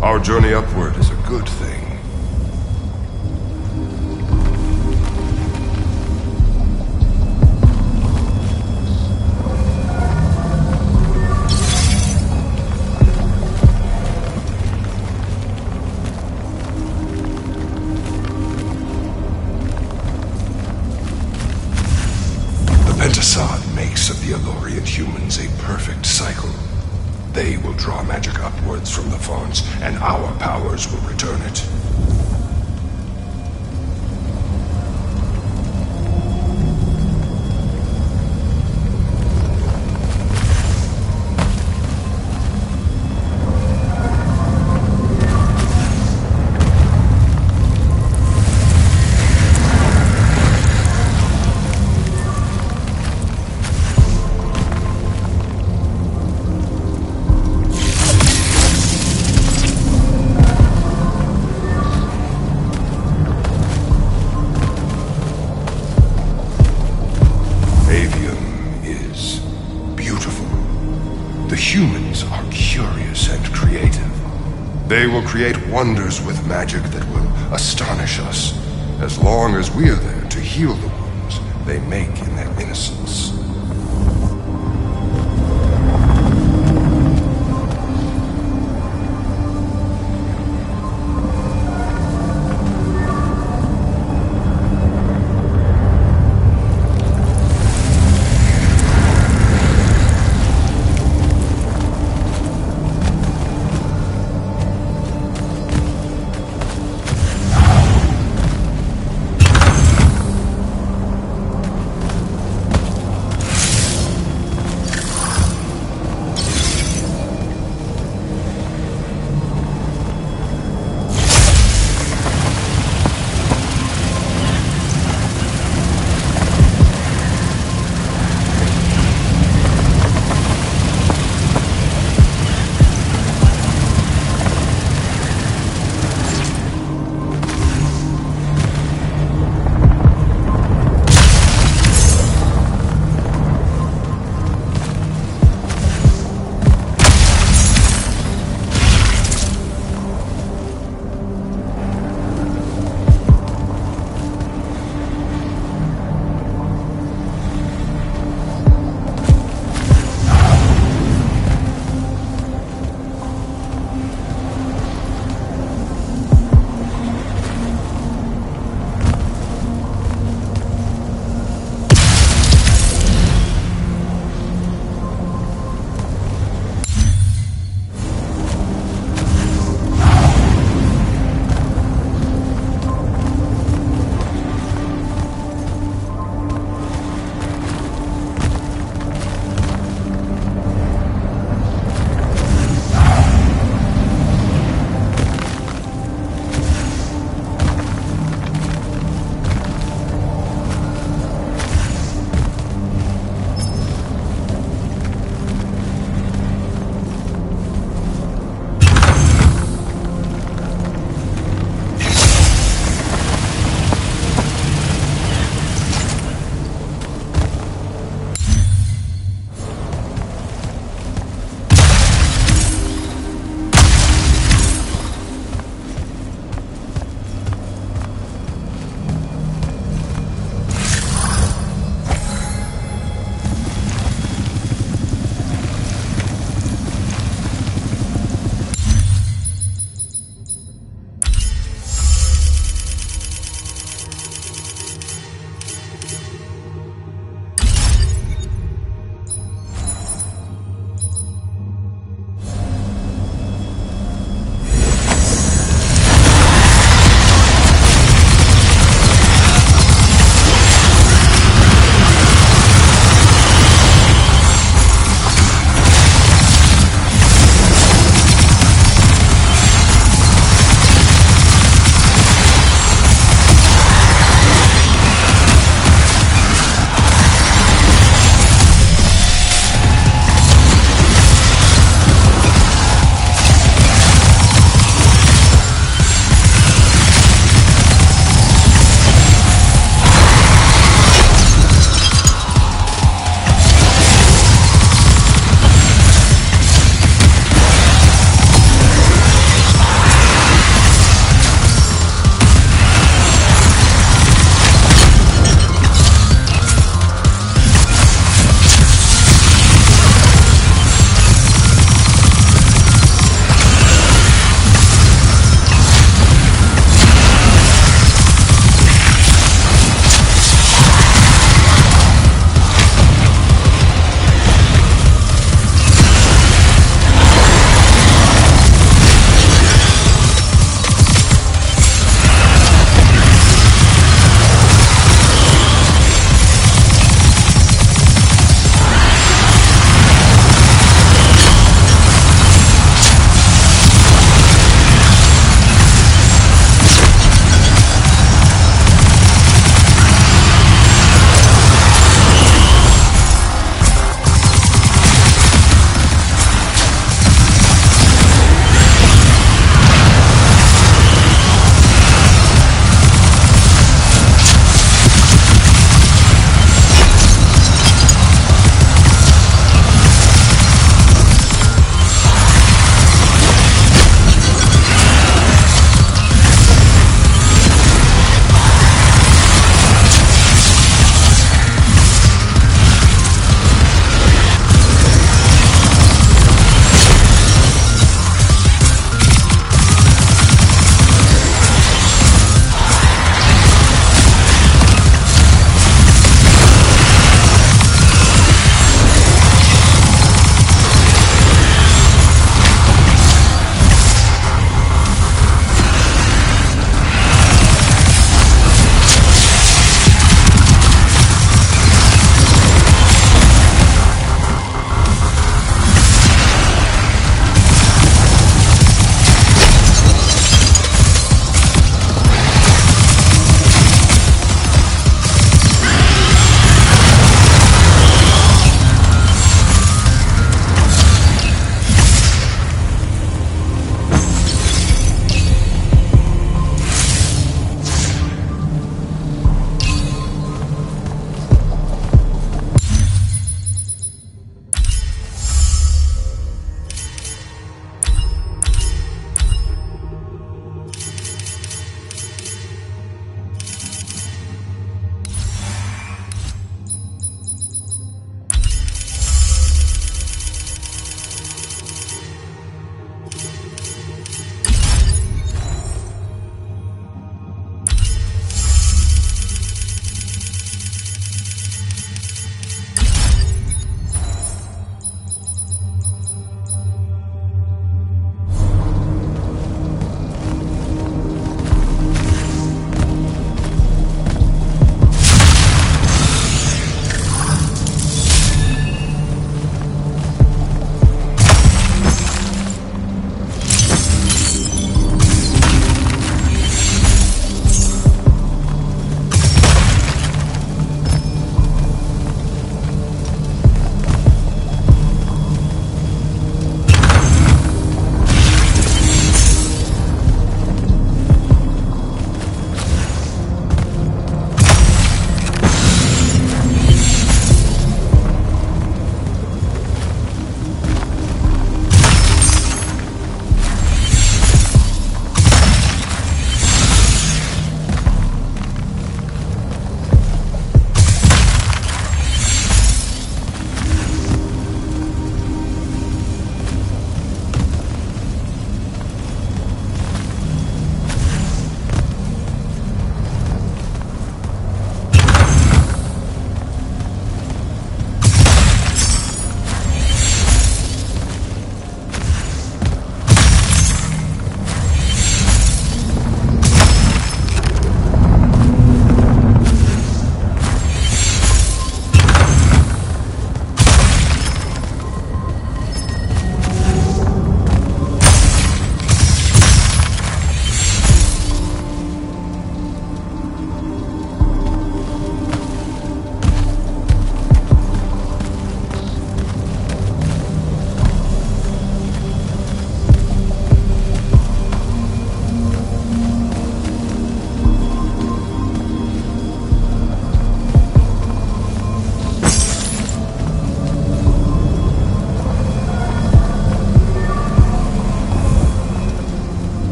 Our journey upward is a good thing. Makes of the Elorian humans a perfect cycle. They will draw magic upwards from the Fauns, and our powers will return it. Humans are curious and creative. They will create wonders with magic that will astonish us, as long as we are there to heal the wounds they make in their innocence.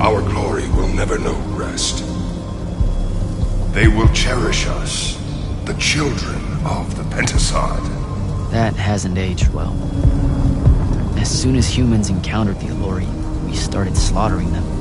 our glory will never know rest. They will cherish us, the children of the Pentasod. That hasn't aged well. As soon as humans encountered the Alluri, we started slaughtering them.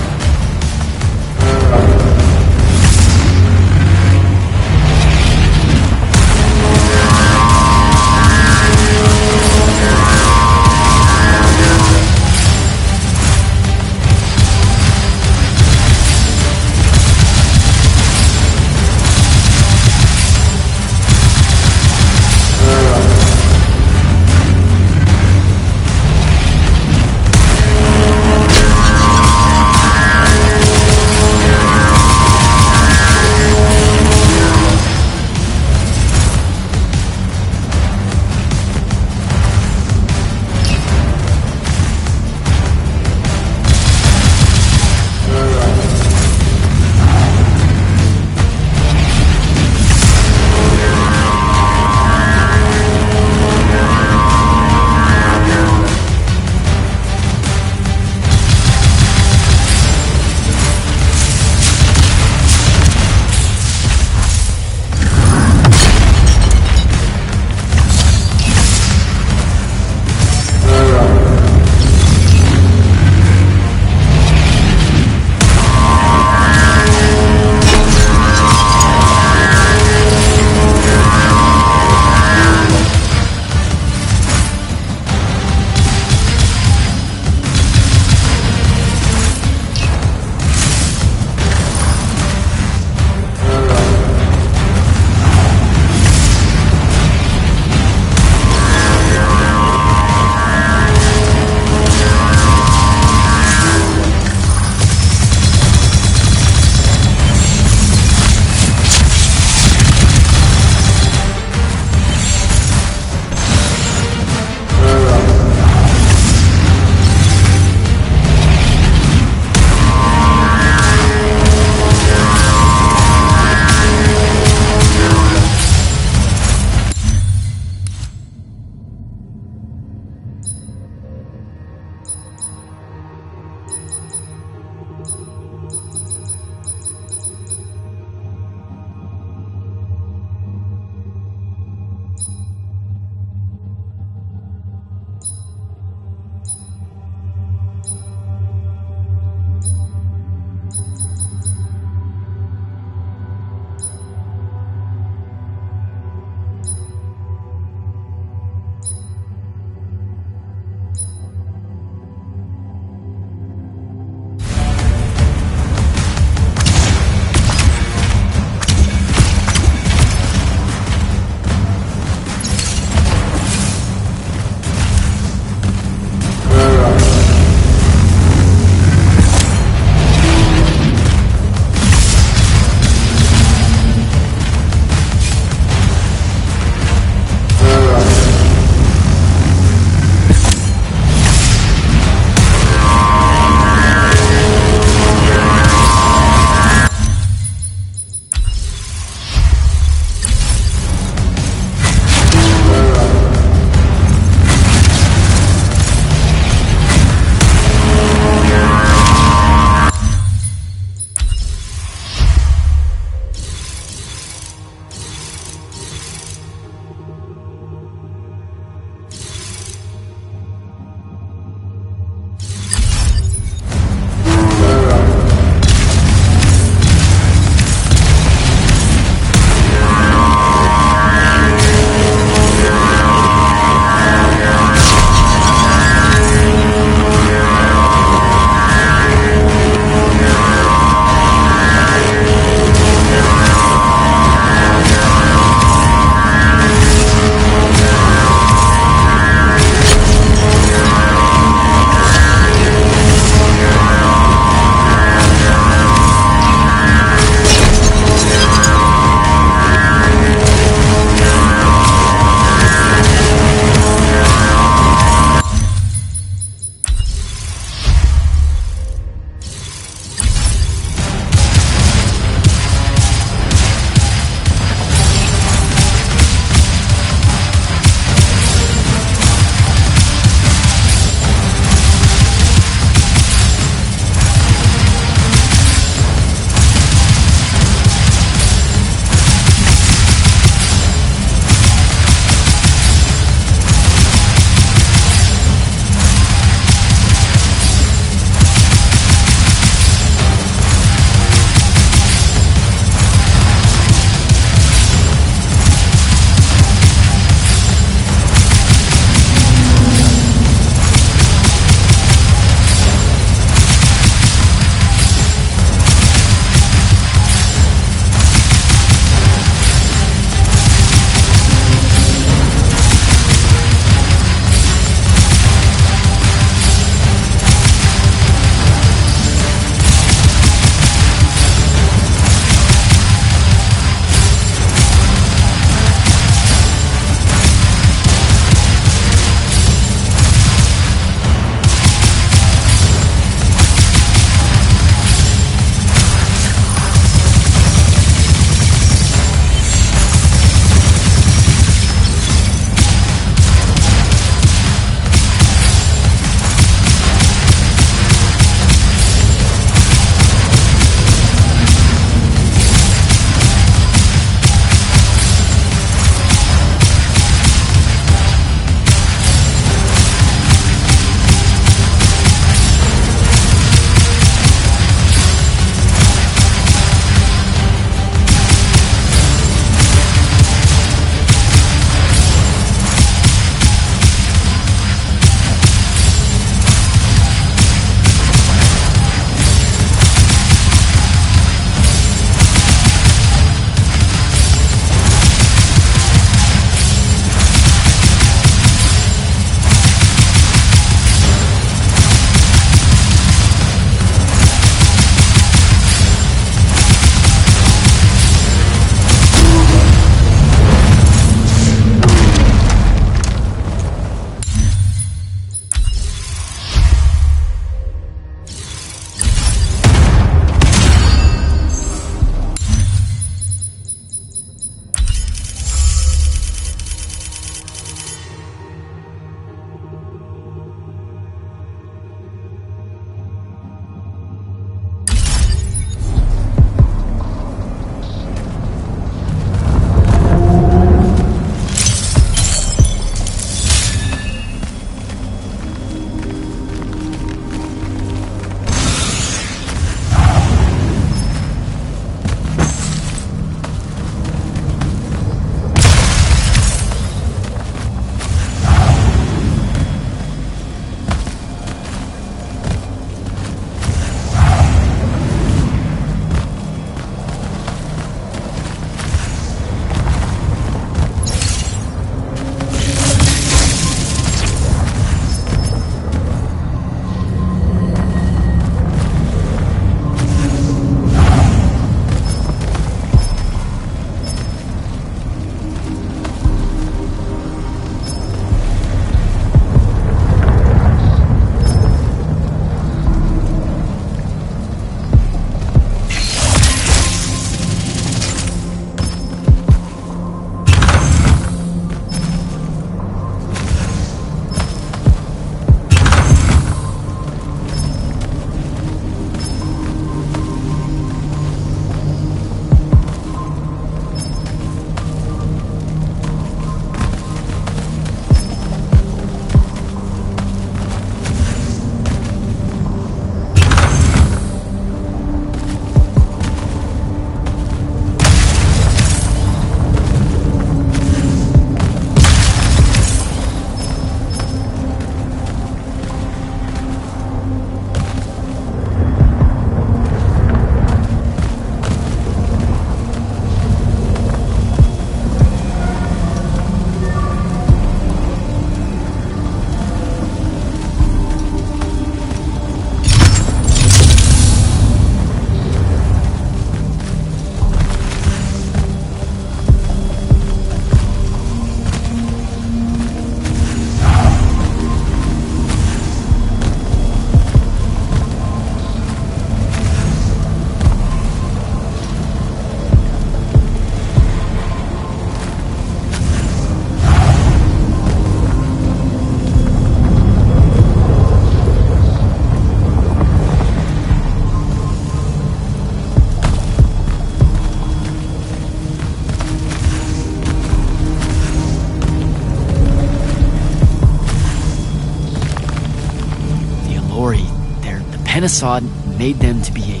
Penasod made them to be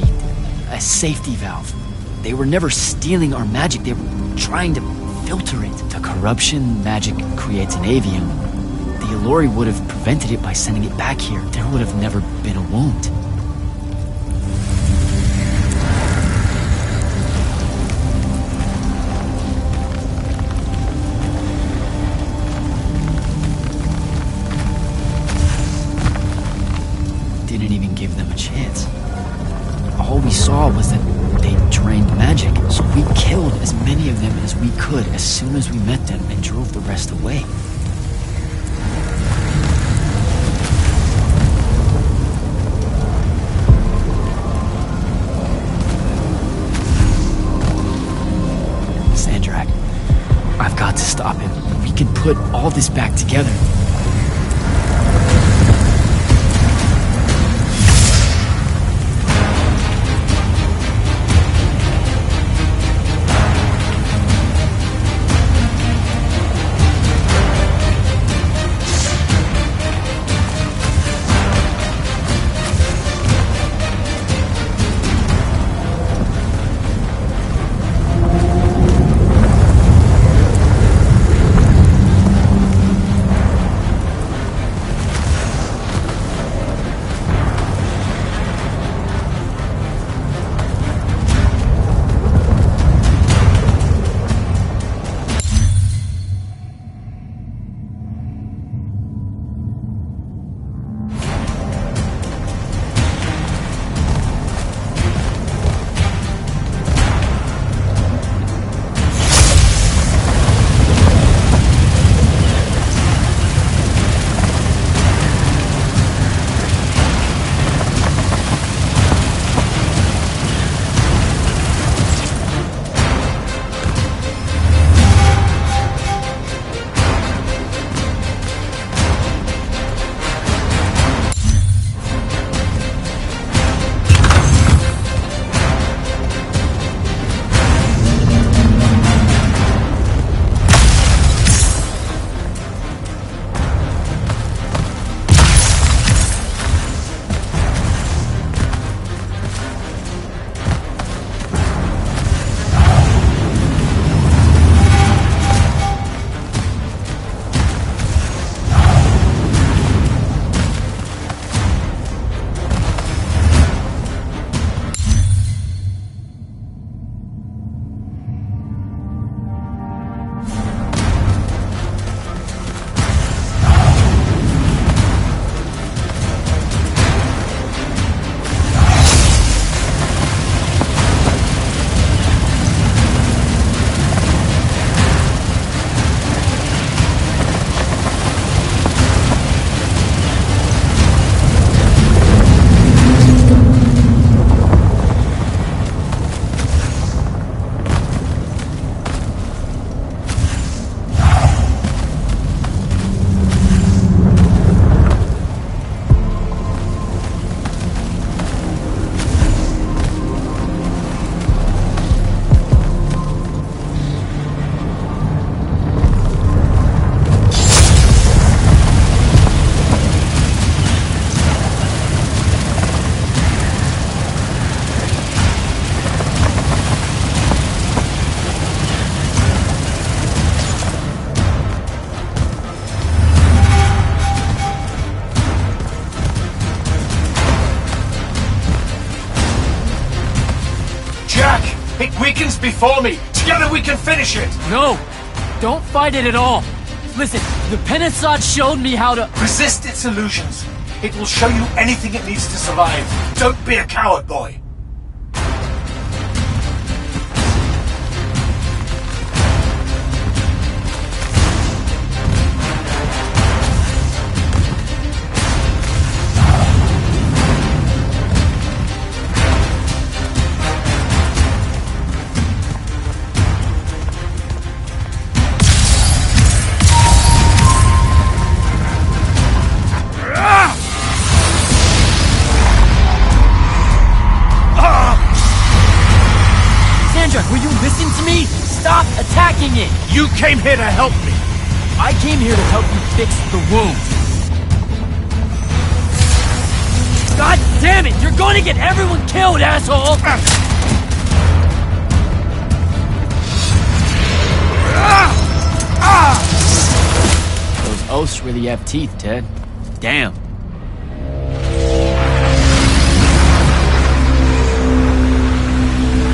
a safety valve. They were never stealing our magic, they were trying to filter it. The corruption magic creates in Avium. The Elori would have prevented it by sending it back here. There would have never been a wound. Didn't even give them a chance. All we saw was that they drained magic, so we killed as many of them as we could as soon as we met them and drove the rest away. Sandrak, I've got to stop him. We can put all this back together. It weakens before me. Together we can finish it. No, don't fight it at all. Listen, the Penasod showed me how to... Resist its illusions. It will show you anything it needs to survive. Don't be a coward, boy. Will you listen to me? Stop attacking it! You came here to help me. I came here to help you fix the wound. God damn it! You're going to get everyone killed, asshole! Those oaths really have teeth, Ted. Damn.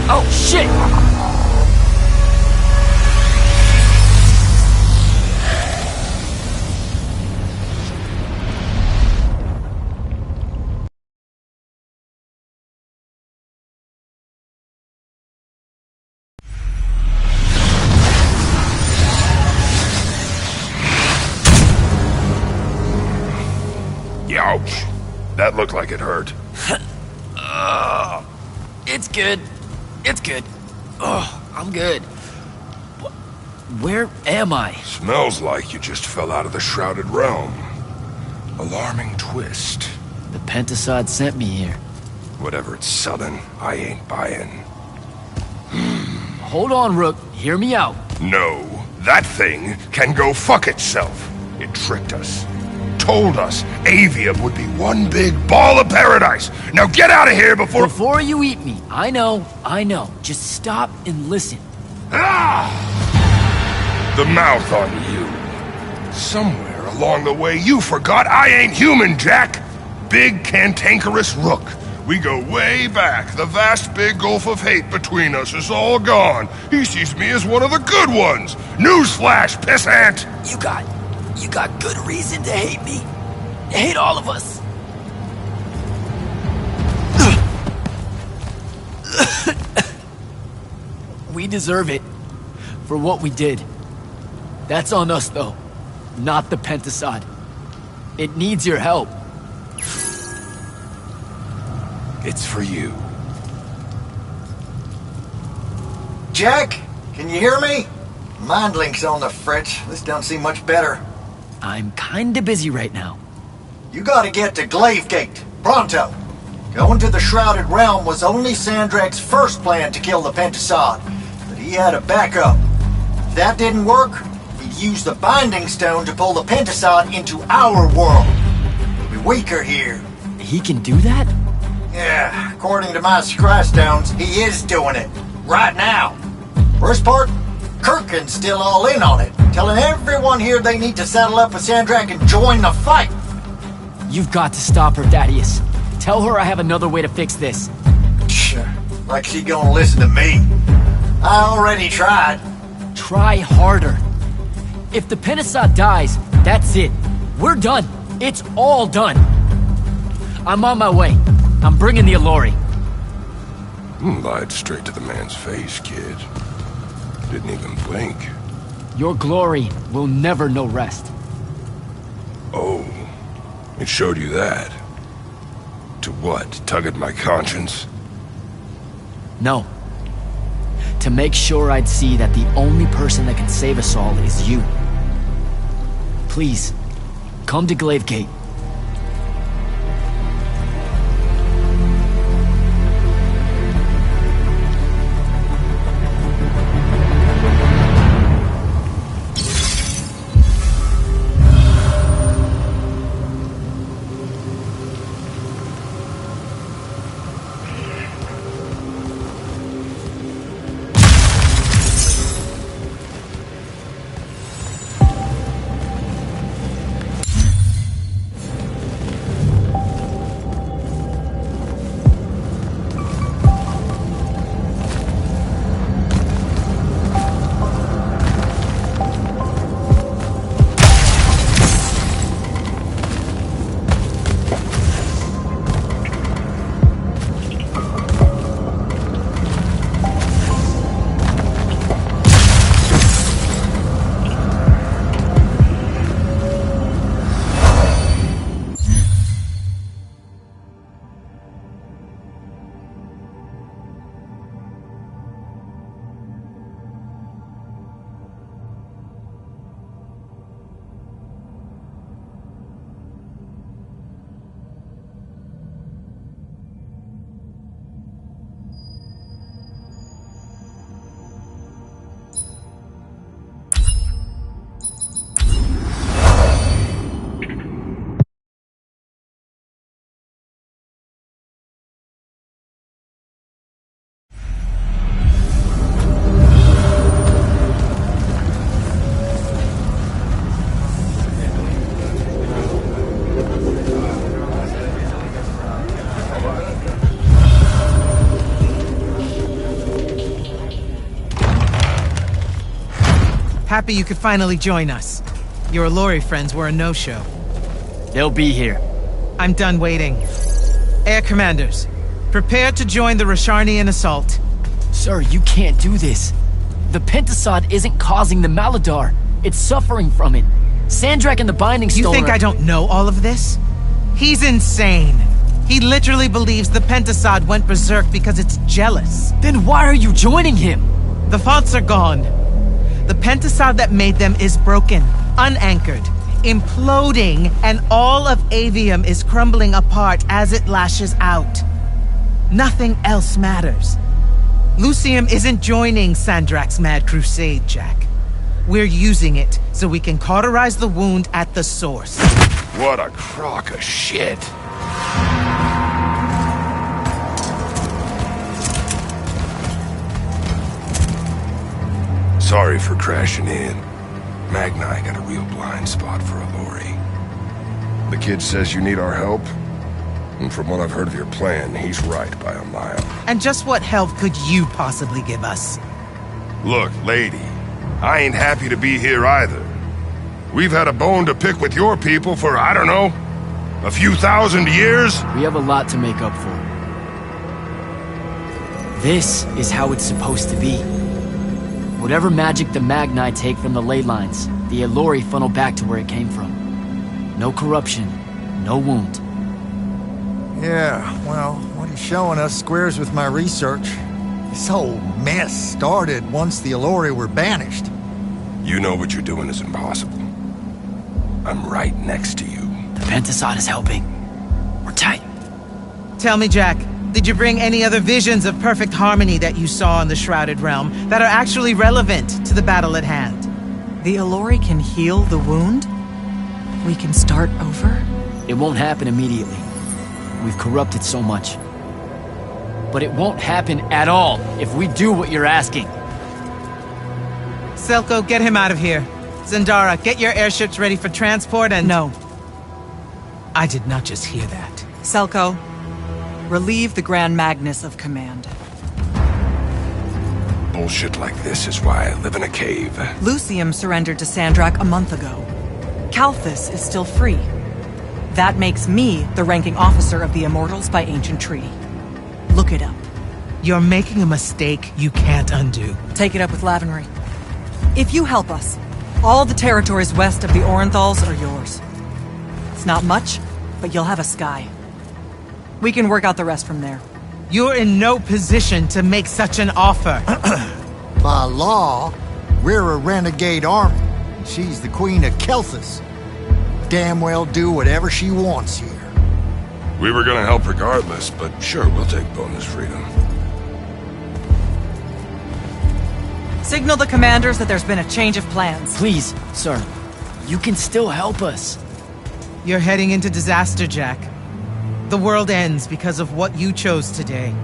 Oh, shit! Ouch. That looked like it hurt. It's good. It's good. Oh, I'm good. Where am I? Smells like you just fell out of the Shrouded Realm. Alarming twist. The Pentasod sent me here. Whatever it's selling, I ain't buying. Hold on, Rook. Hear me out. No, that thing can go fuck itself. It tricked us. Told us Avium would be one big ball of paradise. Now get out of here before... Before you eat me. I know. Just stop and listen. Ah! The mouth on you. Somewhere along the way you forgot I ain't human, Jack. Big cantankerous Rook. We go way back. The vast big gulf of hate between us is all gone. He sees me as one of the good ones. Newsflash, pissant! You got good reason to hate me. Hate all of us. We deserve it for what we did. That's on us, though, not the Pentasod. It needs your help. It's for you. Jack, can you hear me? Mind link's on the fritz. This don't seem much better. I'm kinda busy right now. You gotta get to Glavegate, pronto. Going to the Shrouded Realm was only Sandrak's first plan to kill the Pentasod, but he had a backup. If that didn't work, he'd use the Binding Stone to pull the Pentasod into our world. He'll be weaker here. He can do that? Yeah, according to my Scry Stones, he is doing it. Right now. Worst part? Kirkin's still all in on it, telling everyone here they need to saddle up with Sandrak and join the fight. You've got to stop her, Thaddeus. Tell her I have another way to fix this. Like she gonna listen to me. I already tried. Try harder. If the Pentasod dies, that's it. We're done. It's all done. I'm on my way. I'm bringing the Allori. Lied straight to the man's face, kid. Didn't even blink. Your glory will never know rest. Oh, it showed you that. To what? Tug at my conscience? No. To make sure I'd see that the only person that can save us all is you. Please, come to Glavegate. Happy you could finally join us. Your Alori friends were a no-show. They'll be here. I'm done waiting. Air Commanders, prepare to join the Rasharnian assault. Sir, you can't do this. The Pentasod isn't causing the Maladar. It's suffering from it. Sandrak and the Binding Stone You think I don't know all of this? He's insane. He literally believes the Pentasod went berserk because it's jealous. Then why are you joining him? The thoughts are gone. The Pentasod that made them is broken, unanchored, imploding, and all of Avium is crumbling apart as it lashes out. Nothing else matters. Lucium isn't joining Sandrak's mad crusade, Jack. We're using it so we can cauterize the wound at the source. What a crock of shit. Sorry for crashing in. Magni got a real blind spot for Alori. The kid says you need our help, and from what I've heard of your plan, he's right by a mile. And just what help could you possibly give us? Look, lady, I ain't happy to be here either. We've had a bone to pick with your people for, I don't know, a few thousand years? We have a lot to make up for. This is how it's supposed to be. Whatever magic the Magni take from the ley lines, the Alori funnel back to where it came from. No corruption, no wound. Yeah, well, what he's showing us squares with my research. This whole mess started once the Alori were banished. You know what you're doing is impossible. I'm right next to you. The Pentasod is helping. We're tight. Tell me, Jack, did you bring any other visions of perfect harmony that you saw in the Shrouded Realm that are actually relevant to the battle at hand? The Alori can heal the wound? We can start over? It won't happen immediately. We've corrupted so much. But it won't happen at all if we do what you're asking. Selko, get him out of here. Zendara, get your airships ready for transport and— No. I did not just hear that. Selko, relieve the Grand Magnus of command. Bullshit like this is why I live in a cave. Lucium surrendered to Sandrak a month ago. Kalthus is still free. That makes me the ranking officer of the Immortals by ancient treaty. Look it up. You're making a mistake you can't undo. Take it up with Lavenry. If you help us, all the territories west of the Orenthals are yours. It's not much, but you'll have a sky. We can work out the rest from there. You're in no position to make such an offer. By law, we're a renegade army. And she's the queen of Kelthus. Damn well do whatever she wants here. We were gonna help regardless, but sure, we'll take bonus freedom. Signal the commanders that there's been a change of plans. Please, sir. You can still help us. You're heading into disaster, Jack. The world ends because of what you chose today.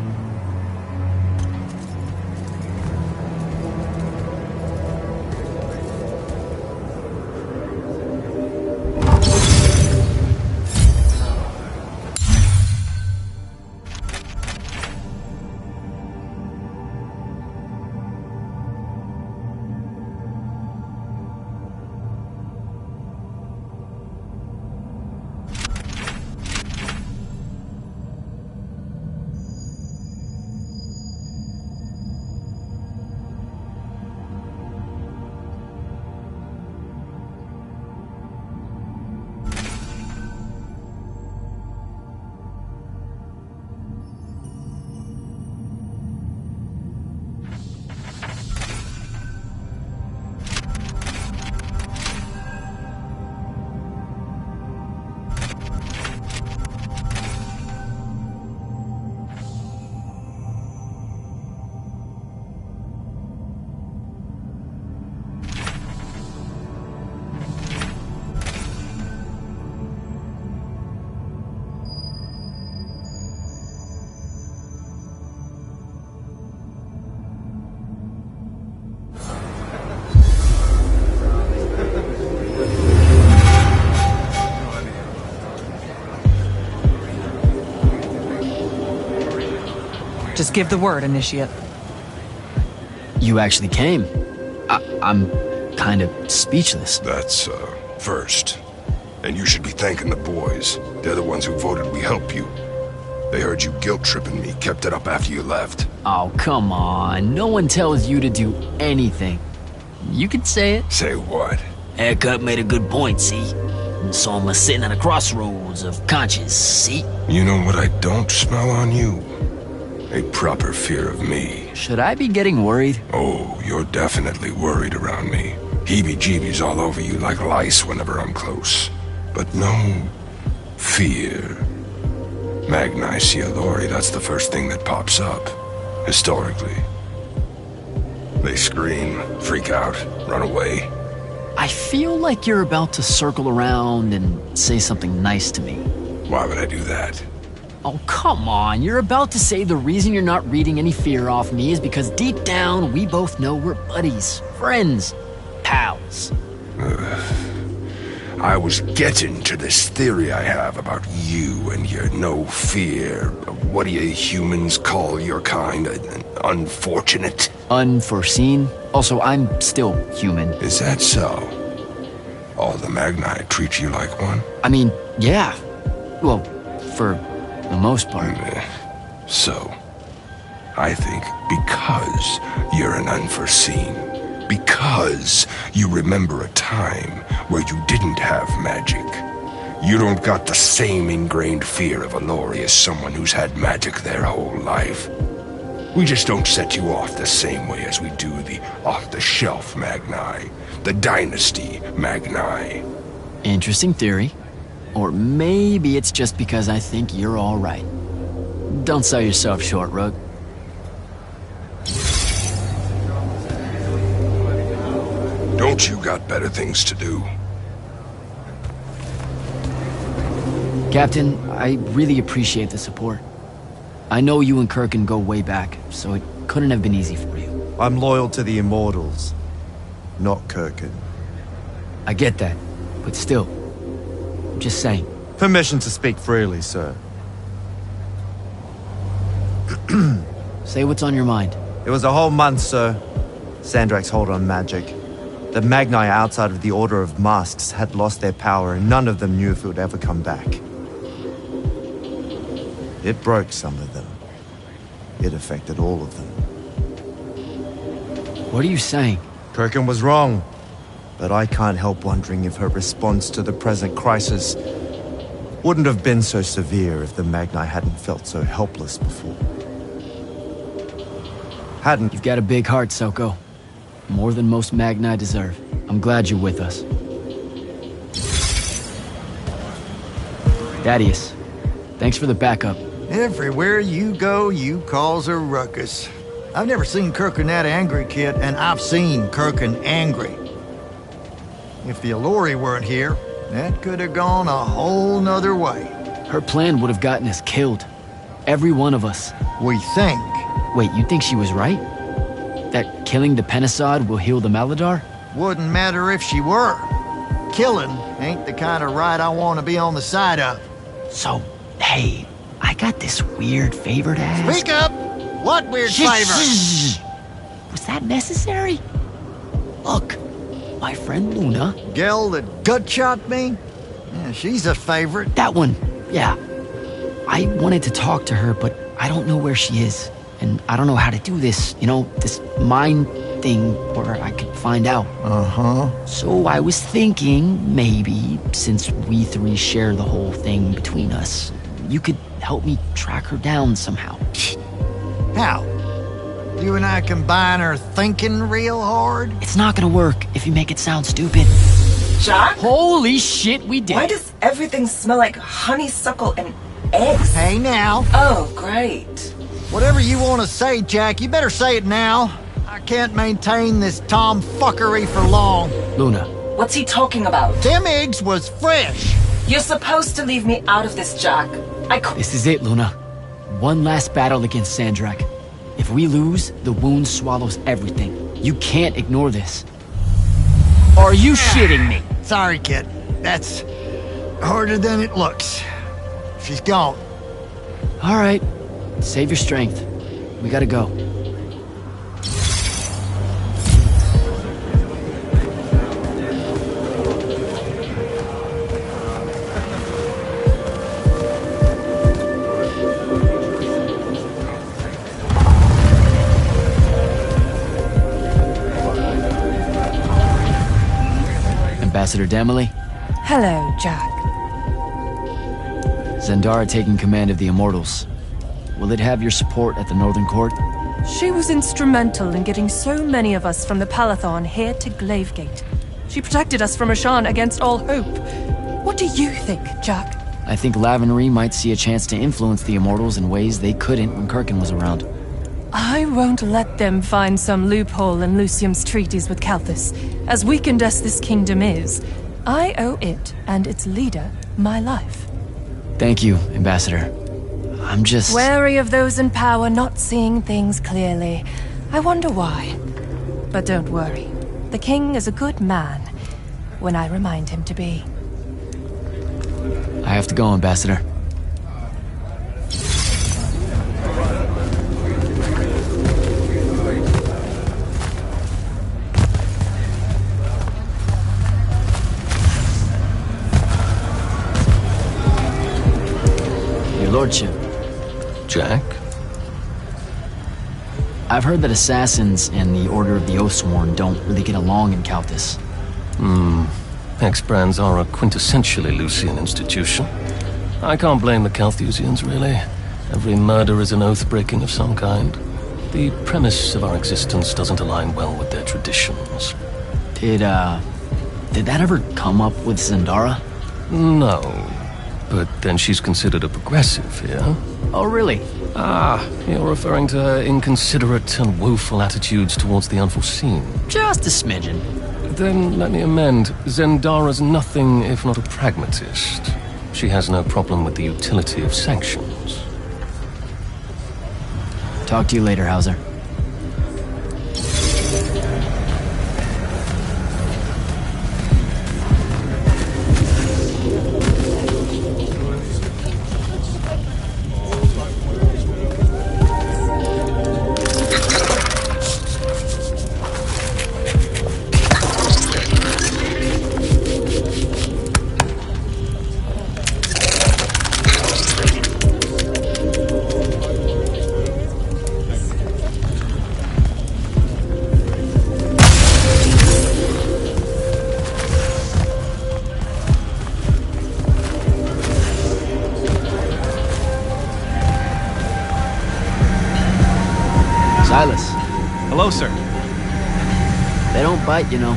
Just give the word, Initiate. You actually came. I'm kind of speechless. That's, first. And you should be thanking the boys. They're the ones who voted we help you. They heard you guilt-tripping me, kept it up after you left. Oh, come on. No one tells you to do anything. You can say it. Say what? Haircut made a good point, see? So I'm sitting at a crossroads of conscience, see? You know what I don't smell on you? A proper fear of me. Should I be getting worried? Oh, you're definitely worried around me. Heebie-jeebies all over you like lice whenever I'm close. But no fear. Magni Cielori, that's the first thing that pops up, historically. They scream, freak out, run away. I feel like you're about to circle around and say something nice to me. Why would I do that? Oh, come on. You're about to say the reason you're not reading any fear off me is because deep down, we both know we're buddies, friends, pals. I was getting to this theory I have about you and your no fear. What do you humans call your kind? Unfortunate? Unforeseen? Also, I'm still human. Is that so? All the Magni treat you like one? I mean, yeah. Well, for the most part. So, I think because you're an unforeseen, because you remember a time where you didn't have magic, you don't got the same ingrained fear of Alori as someone who's had magic their whole life. We just don't set you off the same way as we do the off-the-shelf Magni, the Dynasty Magni. Interesting theory. Or maybe it's just because I think you're all right. Don't sell yourself short, Rook. Don't you got better things to do? Captain, I really appreciate the support. I know you and Kirkin go way back, so it couldn't have been easy for you. I'm loyal to the Immortals, not Kirkin. I get that, but still, I'm just saying. Permission to speak freely, sir. Say what's on your mind. It was a whole month, sir. Sandrak's hold on magic. The Magni outside of the Order of Masks had lost their power, and none of them knew if it would ever come back. It broke some of them. It affected all of them. What are you saying? Kirkin was wrong, but I can't help wondering if her response to the present crisis wouldn't have been so severe if the Magni hadn't felt so helpless before. Hadn't. You've got a big heart, Soko. More than most Magni deserve. I'm glad you're with us. Thaddeus, thanks for the backup. Everywhere you go, you cause a ruckus. I've never seen Kirkin that angry, kid, and I've seen Kirkin angry. If the Alori weren't here, that could have gone a whole nother way. Her plan would have gotten us killed. Every one of us. We think. Wait, you think she was right? That killing the Penasod will heal the Maladar? Wouldn't matter if she were. Killing ain't the kind of right I want to be on the side of. So, hey, I got this weird favor to ask. Speak up! What weird flavor? Was that necessary? Look, my friend Luna. Gel that gut shot me? Yeah, she's a favorite. That one, yeah. I wanted to talk to her, but I don't know where she is. And I don't know how to do this, you know, this mind thing where I could find out. Uh-huh. So I was thinking, maybe, since we three share the whole thing between us, you could help me track her down somehow. How? You and I combine our thinking real hard? It's not gonna work if you make it sound stupid. Jack? Holy shit, we did. Why does everything smell like honeysuckle and eggs? Hey now. Oh, great. Whatever you want to say, Jack, you better say it now. I can't maintain this tomfuckery for long. Luna. What's he talking about? Them eggs was fresh. You're supposed to leave me out of this, Jack. This is it, Luna. One last battle against Sandrak. If we lose, the wound swallows everything. You can't ignore this. Are you shitting me? Sorry, kid. That's harder than it looks. She's gone. All right. Save your strength. We gotta go. Ambassador Demily. Hello, Jack. Zendara taking command of the Immortals. Will it have your support at the Northern Court? She was instrumental in getting so many of us from the Palathon here to Glavegate. She protected us from Ashan against all hope. What do you think, Jack? I think Lavenry might see a chance to influence the Immortals in ways they couldn't when Kirkin was around. I won't let them find some loophole in Lucium's treaties with Kalthus. As weakened as this kingdom is, I owe it and its leader my life. Thank you, Ambassador. I'm just... Wary of those in power not seeing things clearly. I wonder why. But don't worry. The king is a good man, when I remind him to be. I have to go, Ambassador. Your Lordship. Jack? I've heard that assassins and the Order of the Oathsworn don't really get along in Kalthus. Ex-brands are a quintessentially Lucian institution. I can't blame the Calthusians, really. Every murder is an oath-breaking of some kind. The premise of our existence doesn't align well with their traditions. Did that ever come up with Zendara? No. But then she's considered a progressive here. Oh, really? Ah, you're referring to her inconsiderate and woeful attitudes towards the unforeseen. Just a smidgen. Then let me amend. Zendara's nothing if not a pragmatist. She has no problem with the utility of sanctions. Talk to you later, Hauser. Silas. Hello, sir. They don't bite, you know.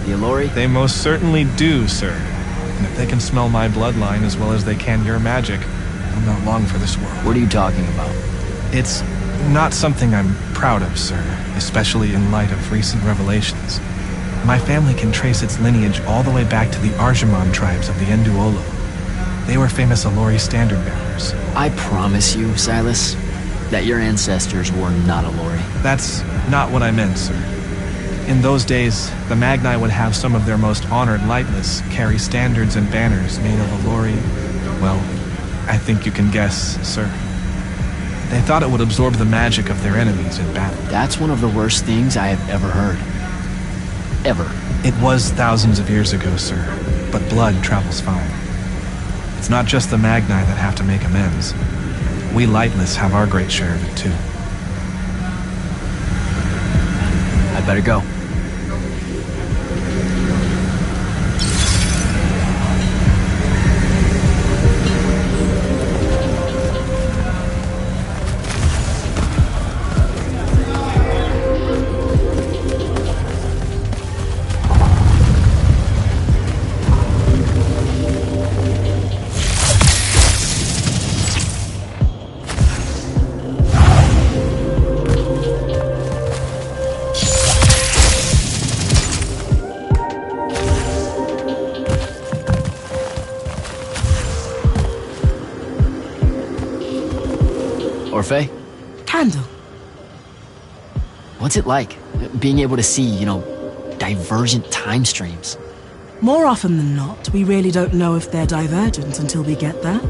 The Allori? They most certainly do, sir. And if they can smell my bloodline as well as they can your magic, I'm not long for this world. What are you talking about? It's not something I'm proud of, sir, especially in light of recent revelations. My family can trace its lineage all the way back to the Arjamon tribes of the Enduolo. They were famous Allori standard bearers. I promise you, Silas, that your ancestors were not Allori. That's not what I meant, sir. In those days, the Magni would have some of their most honored lightless carry standards and banners made of Allori. Well, I think you can guess, sir. They thought it would absorb the magic of their enemies in battle. That's one of the worst things I have ever heard. Ever. It was thousands of years ago, sir, but blood travels fine. It's not just the Magni that have to make amends. We lightless have our great share of it, too. I'd better go. Orphe? Candle. What's it like, being able to see, divergent time streams? More often than not, we really don't know if they're divergent until we get there.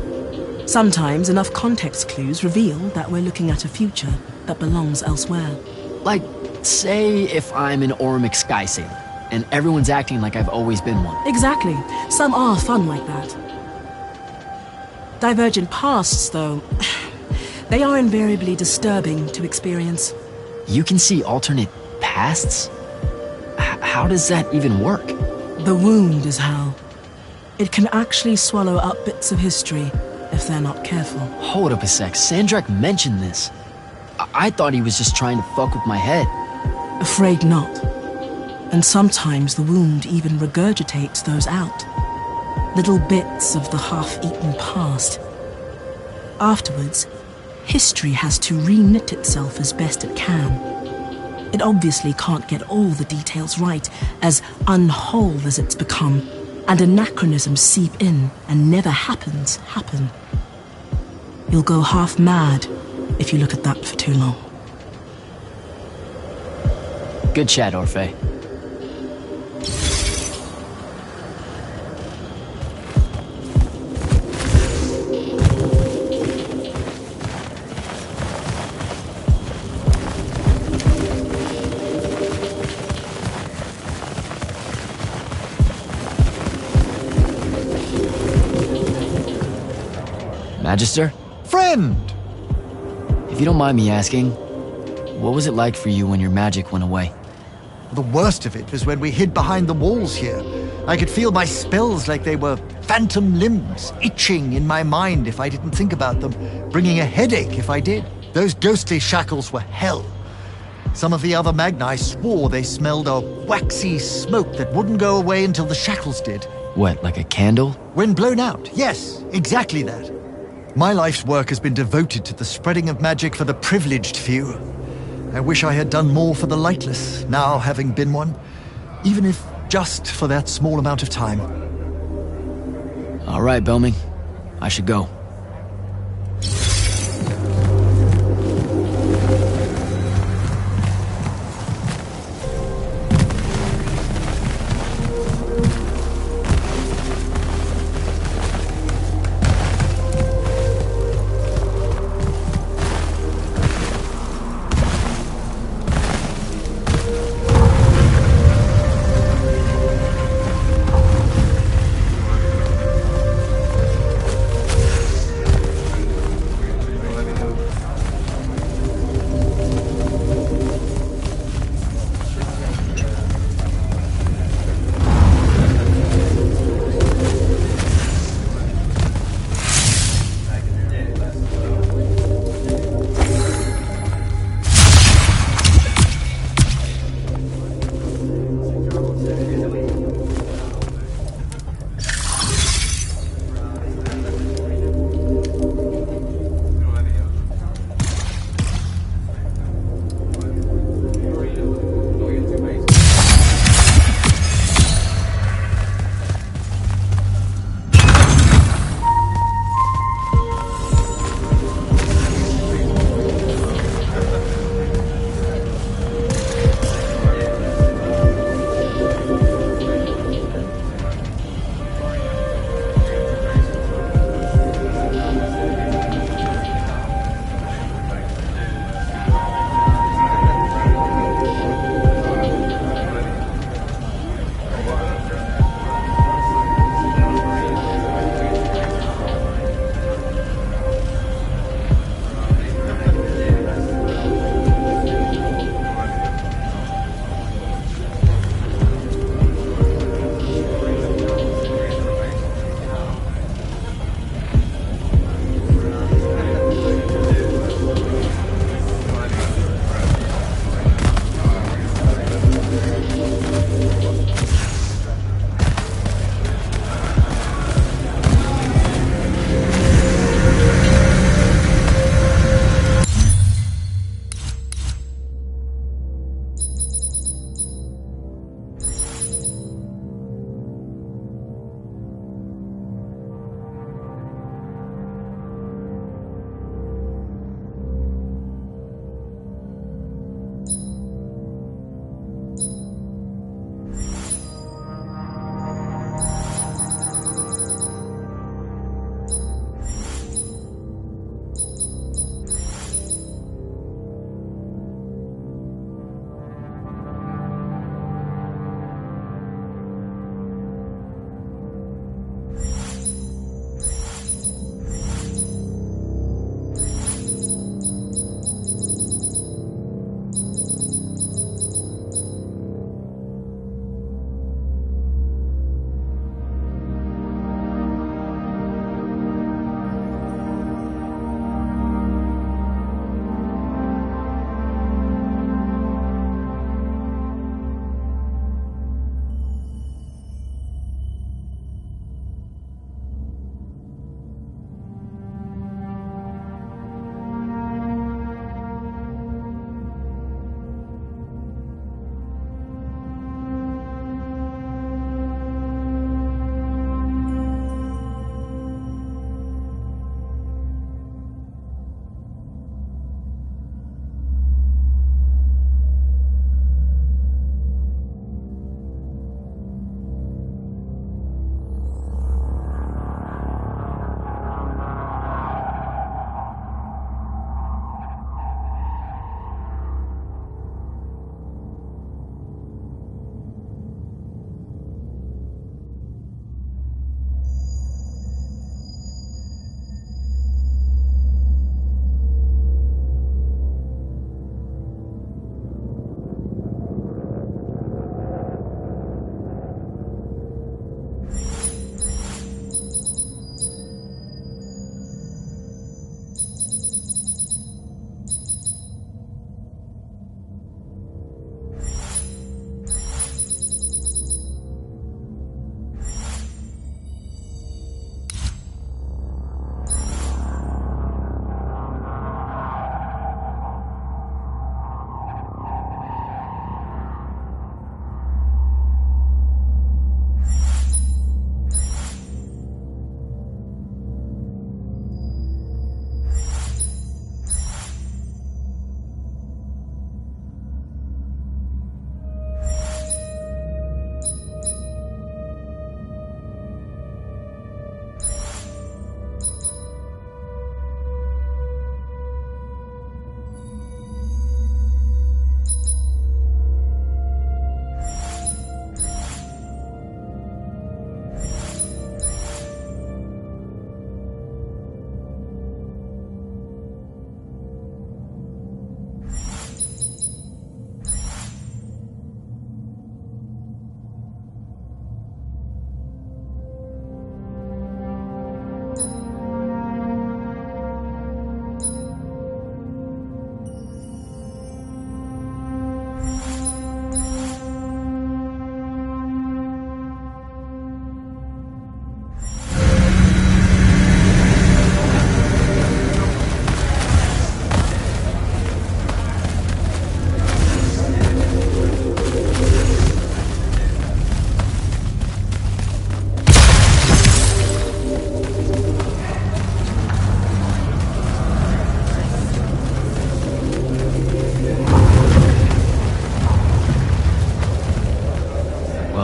Sometimes enough context clues reveal that we're looking at a future that belongs elsewhere. Like, say if I'm an Ormic sky sailor, and everyone's acting like I've always been one. Exactly. Some are fun like that. Divergent pasts, though, they are invariably disturbing to experience. You can see alternate pasts? How does that even work? The wound is hell. It can actually swallow up bits of history if they're not careful. Hold up a sec. Sandrak mentioned this. I thought he was just trying to fuck with my head. Afraid not. And sometimes the wound even regurgitates those out. Little bits of the half-eaten past. Afterwards, history has to re-knit itself as best it can. It obviously can't get all the details right, as unwhole as it's become, and anachronisms seep in and never happen. You'll go half mad if you look at that for too long. Good chat, Orphe. Magister? Friend! If you don't mind me asking, what was it like for you when your magic went away? The worst of it was when we hid behind the walls here. I could feel my spells like they were phantom limbs, itching in my mind if I didn't think about them, bringing a headache if I did. Those ghostly shackles were hell. Some of the other Magni swore they smelled a waxy smoke that wouldn't go away until the shackles did. What, like a candle? When blown out, yes, exactly that. My life's work has been devoted to the spreading of magic for the privileged few. I wish I had done more for the lightless, now having been one, even if just for that small amount of time. All right, Belming. I should go.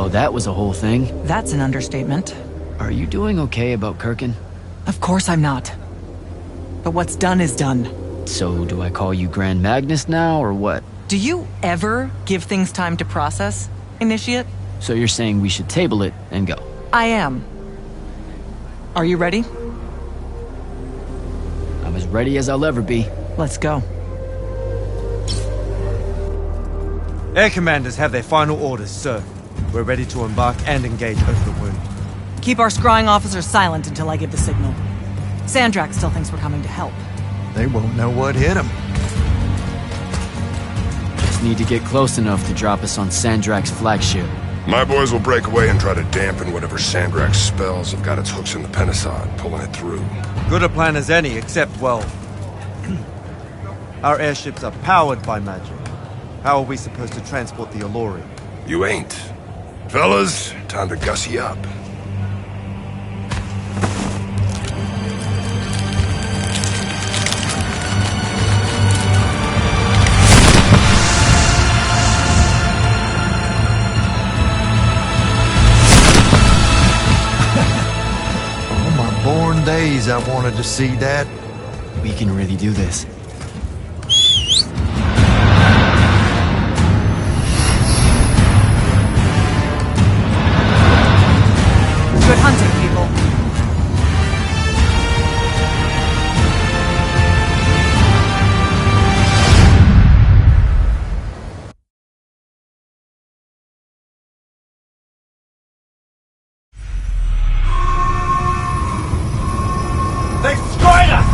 So that was a whole thing. That's an understatement. Are you doing okay about Kirkin? Of course I'm not. But what's done is done. So do I call you Grand Magnus now, or what? Do you ever give things time to process, Initiate? So you're saying we should table it and go? I am. Are you ready? I'm as ready as I'll ever be. Let's go. Air commanders have their final orders, sir. We're ready to embark and engage over the wound. Keep our scrying officers silent until I give the signal. Sandrak still thinks we're coming to help. They won't know what hit them. Just need to get close enough to drop us on Sandrak's flagship. My boys will break away and try to dampen whatever Sandrak's spells have got its hooks in the Penasod, pulling it through. Good a plan as any, except, well... our airships are powered by magic. How are we supposed to transport the Alluri? You ain't. Fellas, time to gussy up. Born days I wanted to see that. We can really do this. Good hunting, people. They've destroyed us!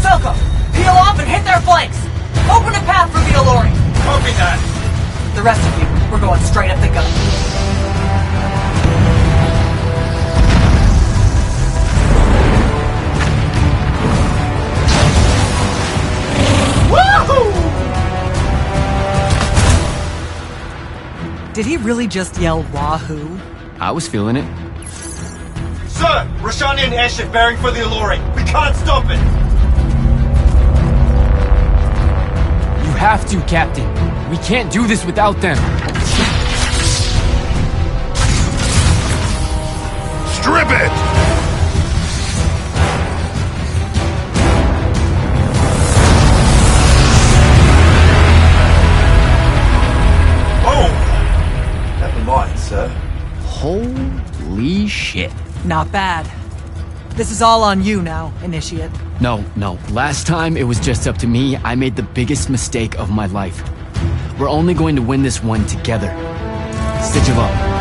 Selko, peel off and hit their flanks! Open a path for the Alluri! Copy that! The rest of you, we're going straight up the gun. Did he really just yell wahoo? I was feeling it. Sir! Roshanian airship bearing for the Alluri! We can't stop it! You have to, Captain. We can't do this without them. Strip it! Holy shit. Not bad. This is all on you now, Initiate. No. Last time it was just up to me. I made the biggest mistake of my life. We're only going to win this one together. Stitch of up.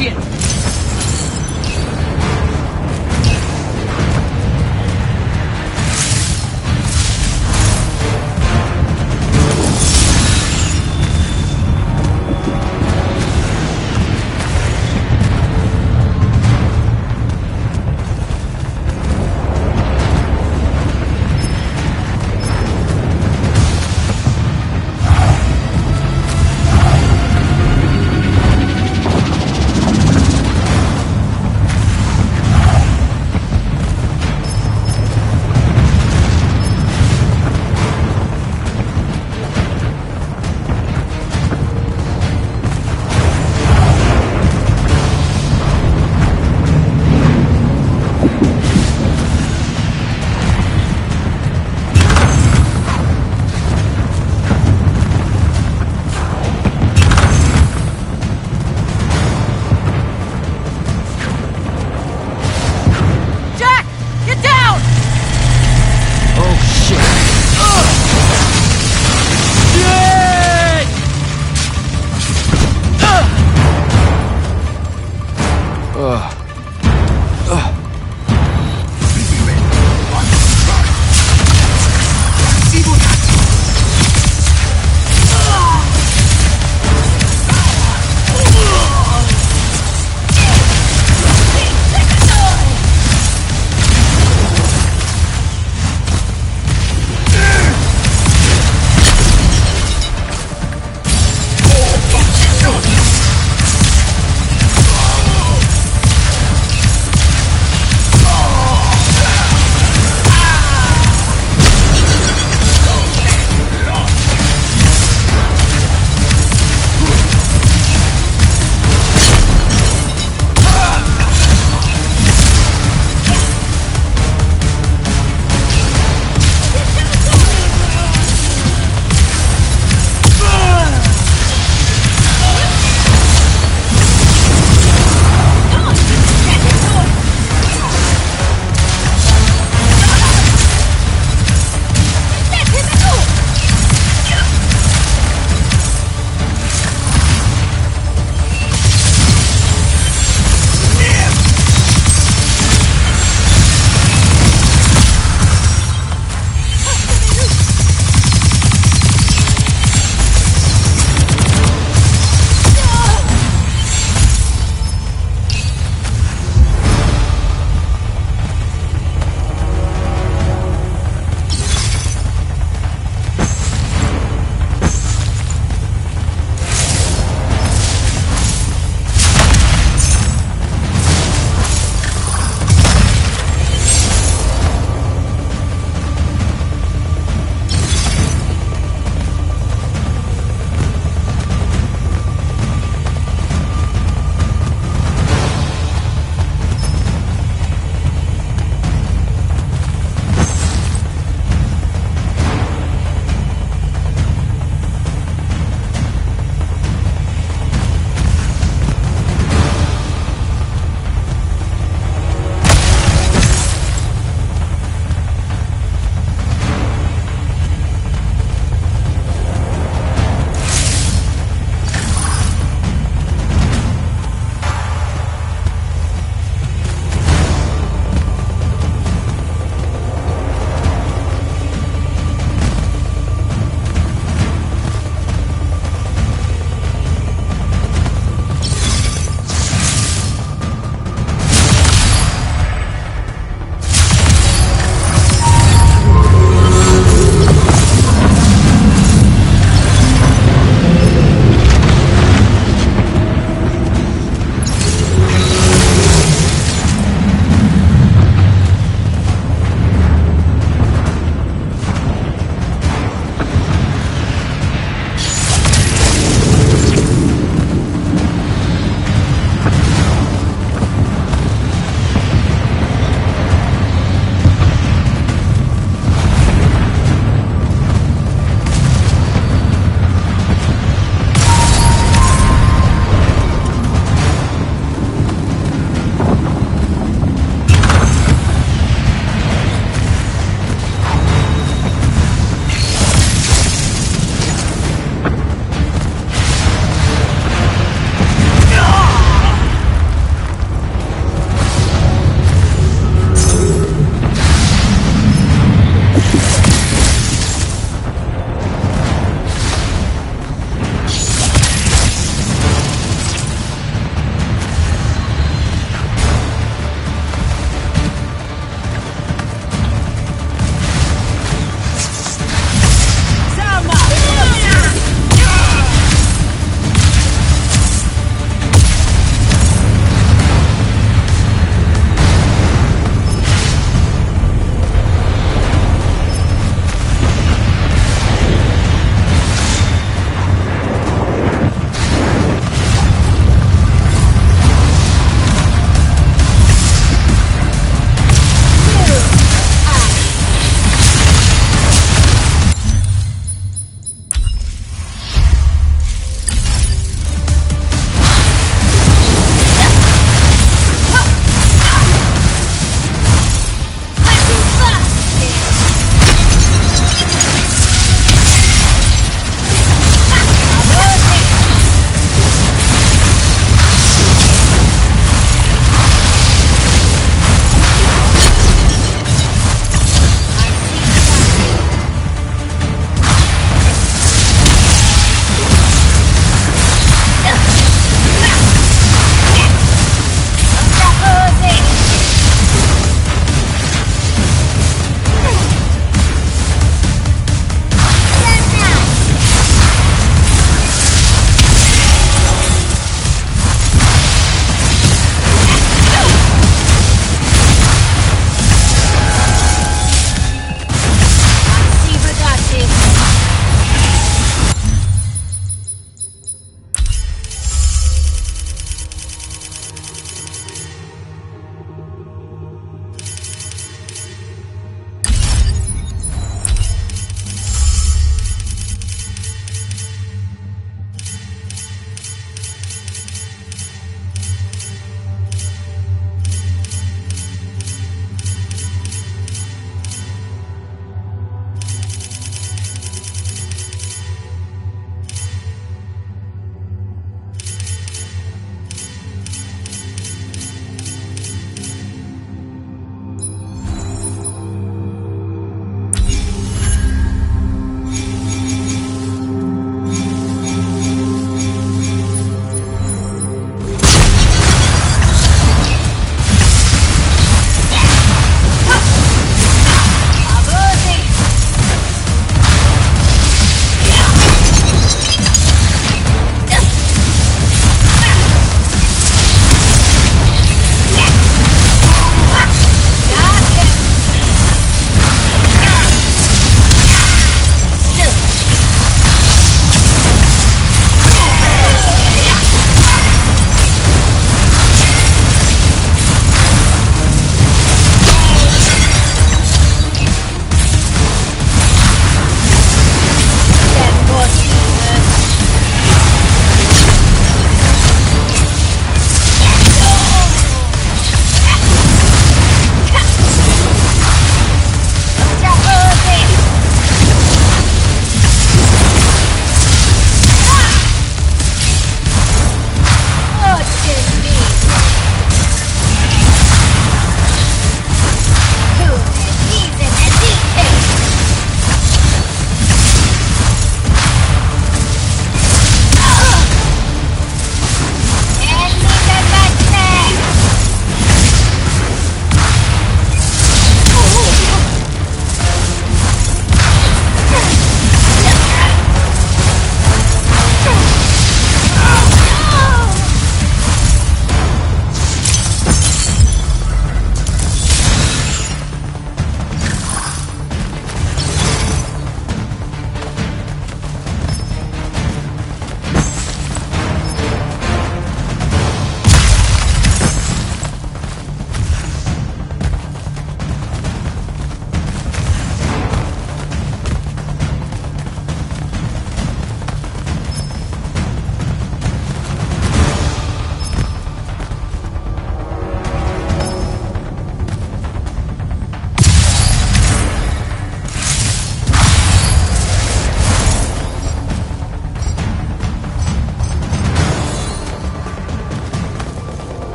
initiate!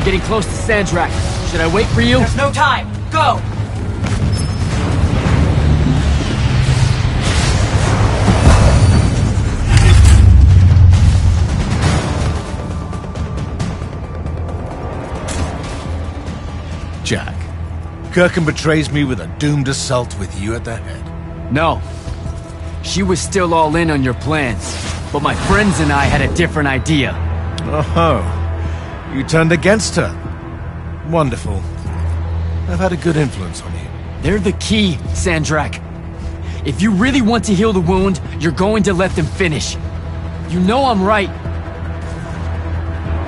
I'm getting close to Sandrak. Should I wait for you? There's no time. Go! Jack, Kirkham betrays me with a doomed assault with you at the head. No. She was still all in on your plans. But my friends and I had a different idea. Oh, you turned against her. Wonderful. I've had a good influence on you. They're the key, Sandrak. If you really want to heal the wound, you're going to let them finish. You know I'm right.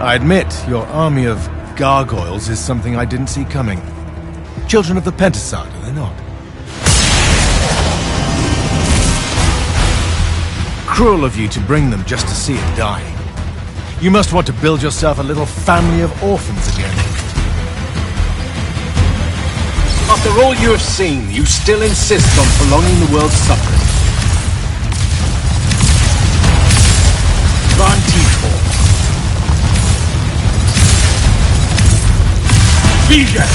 I admit, your army of gargoyles is something I didn't see coming. Children of the Pentasod, are they not? Cruel of you to bring them just to see it die. You must want to build yourself a little family of orphans again. After all you have seen, you still insist on prolonging the world's suffering. Vantifort. Vision!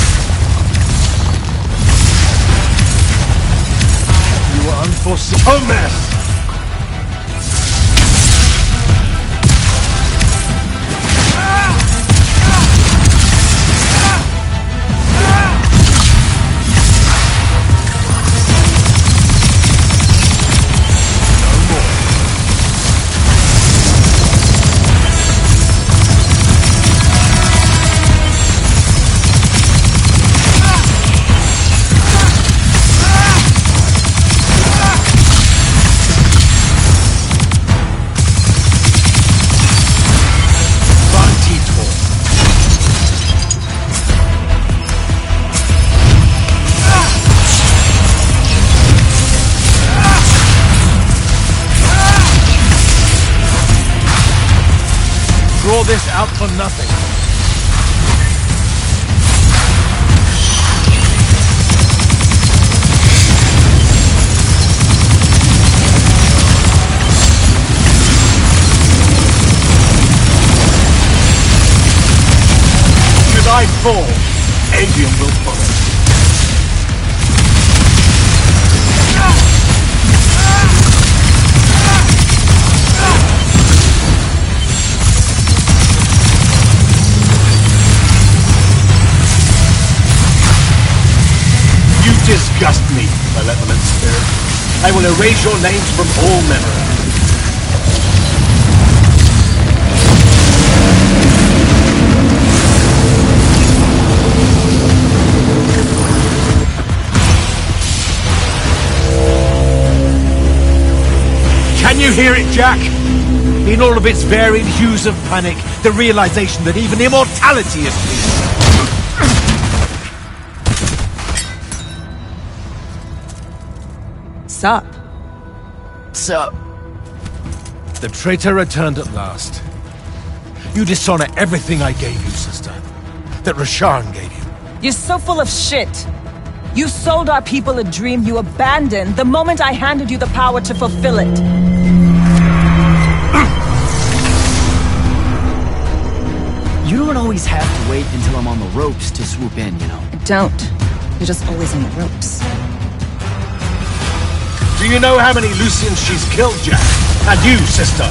You are unforeseen. Thomas! Draw this out for nothing. Should I fall, Avium will follow. Disgust me, malevolent spirit. I will erase your names from all memory. Can you hear it, Jack? In all of its varied hues of panic, the realization that even immortality is peace. Sup? Sup? The traitor returned at last. You dishonor everything I gave you, sister. That Rasharn gave you. You're so full of shit. You sold our people a dream you abandoned the moment I handed you the power to fulfill it. You don't always have to wait until I'm on the ropes to swoop in, you know. I don't. You're just always on the ropes. Do you know how many Lucians she's killed, Jack? And you, sister,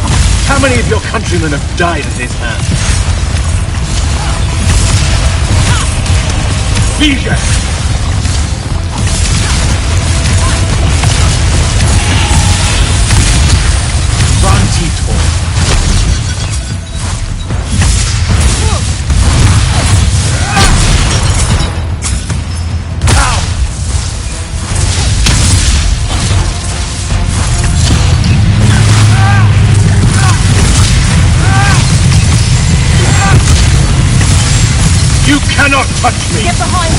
how many of your countrymen have died at his hand? Vision! Vantifort. You cannot touch me! Get behind me!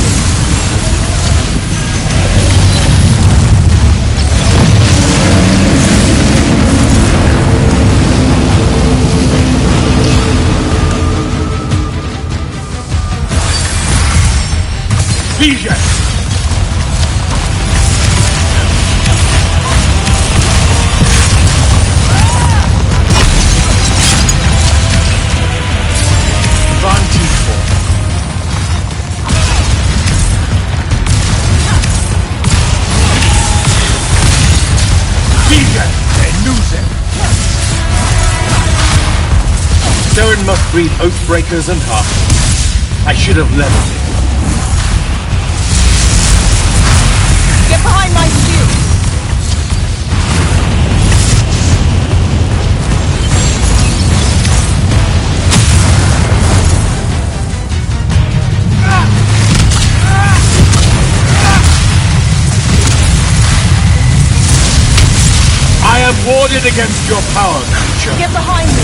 Vision! Vantifort. stone must breed oathbreakers and half. I should have leveled it. Get behind my shield! I am warded against your power, creature. Get behind me!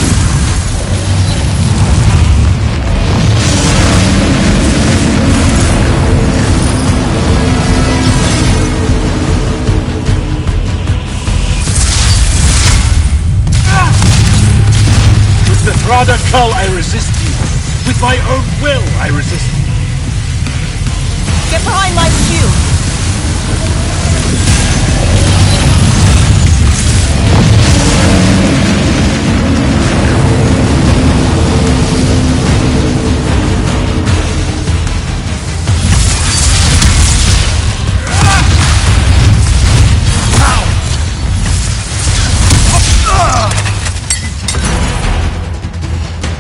With the Thrada Cull, I resist you. With my own will, I resist you. Get behind my shield!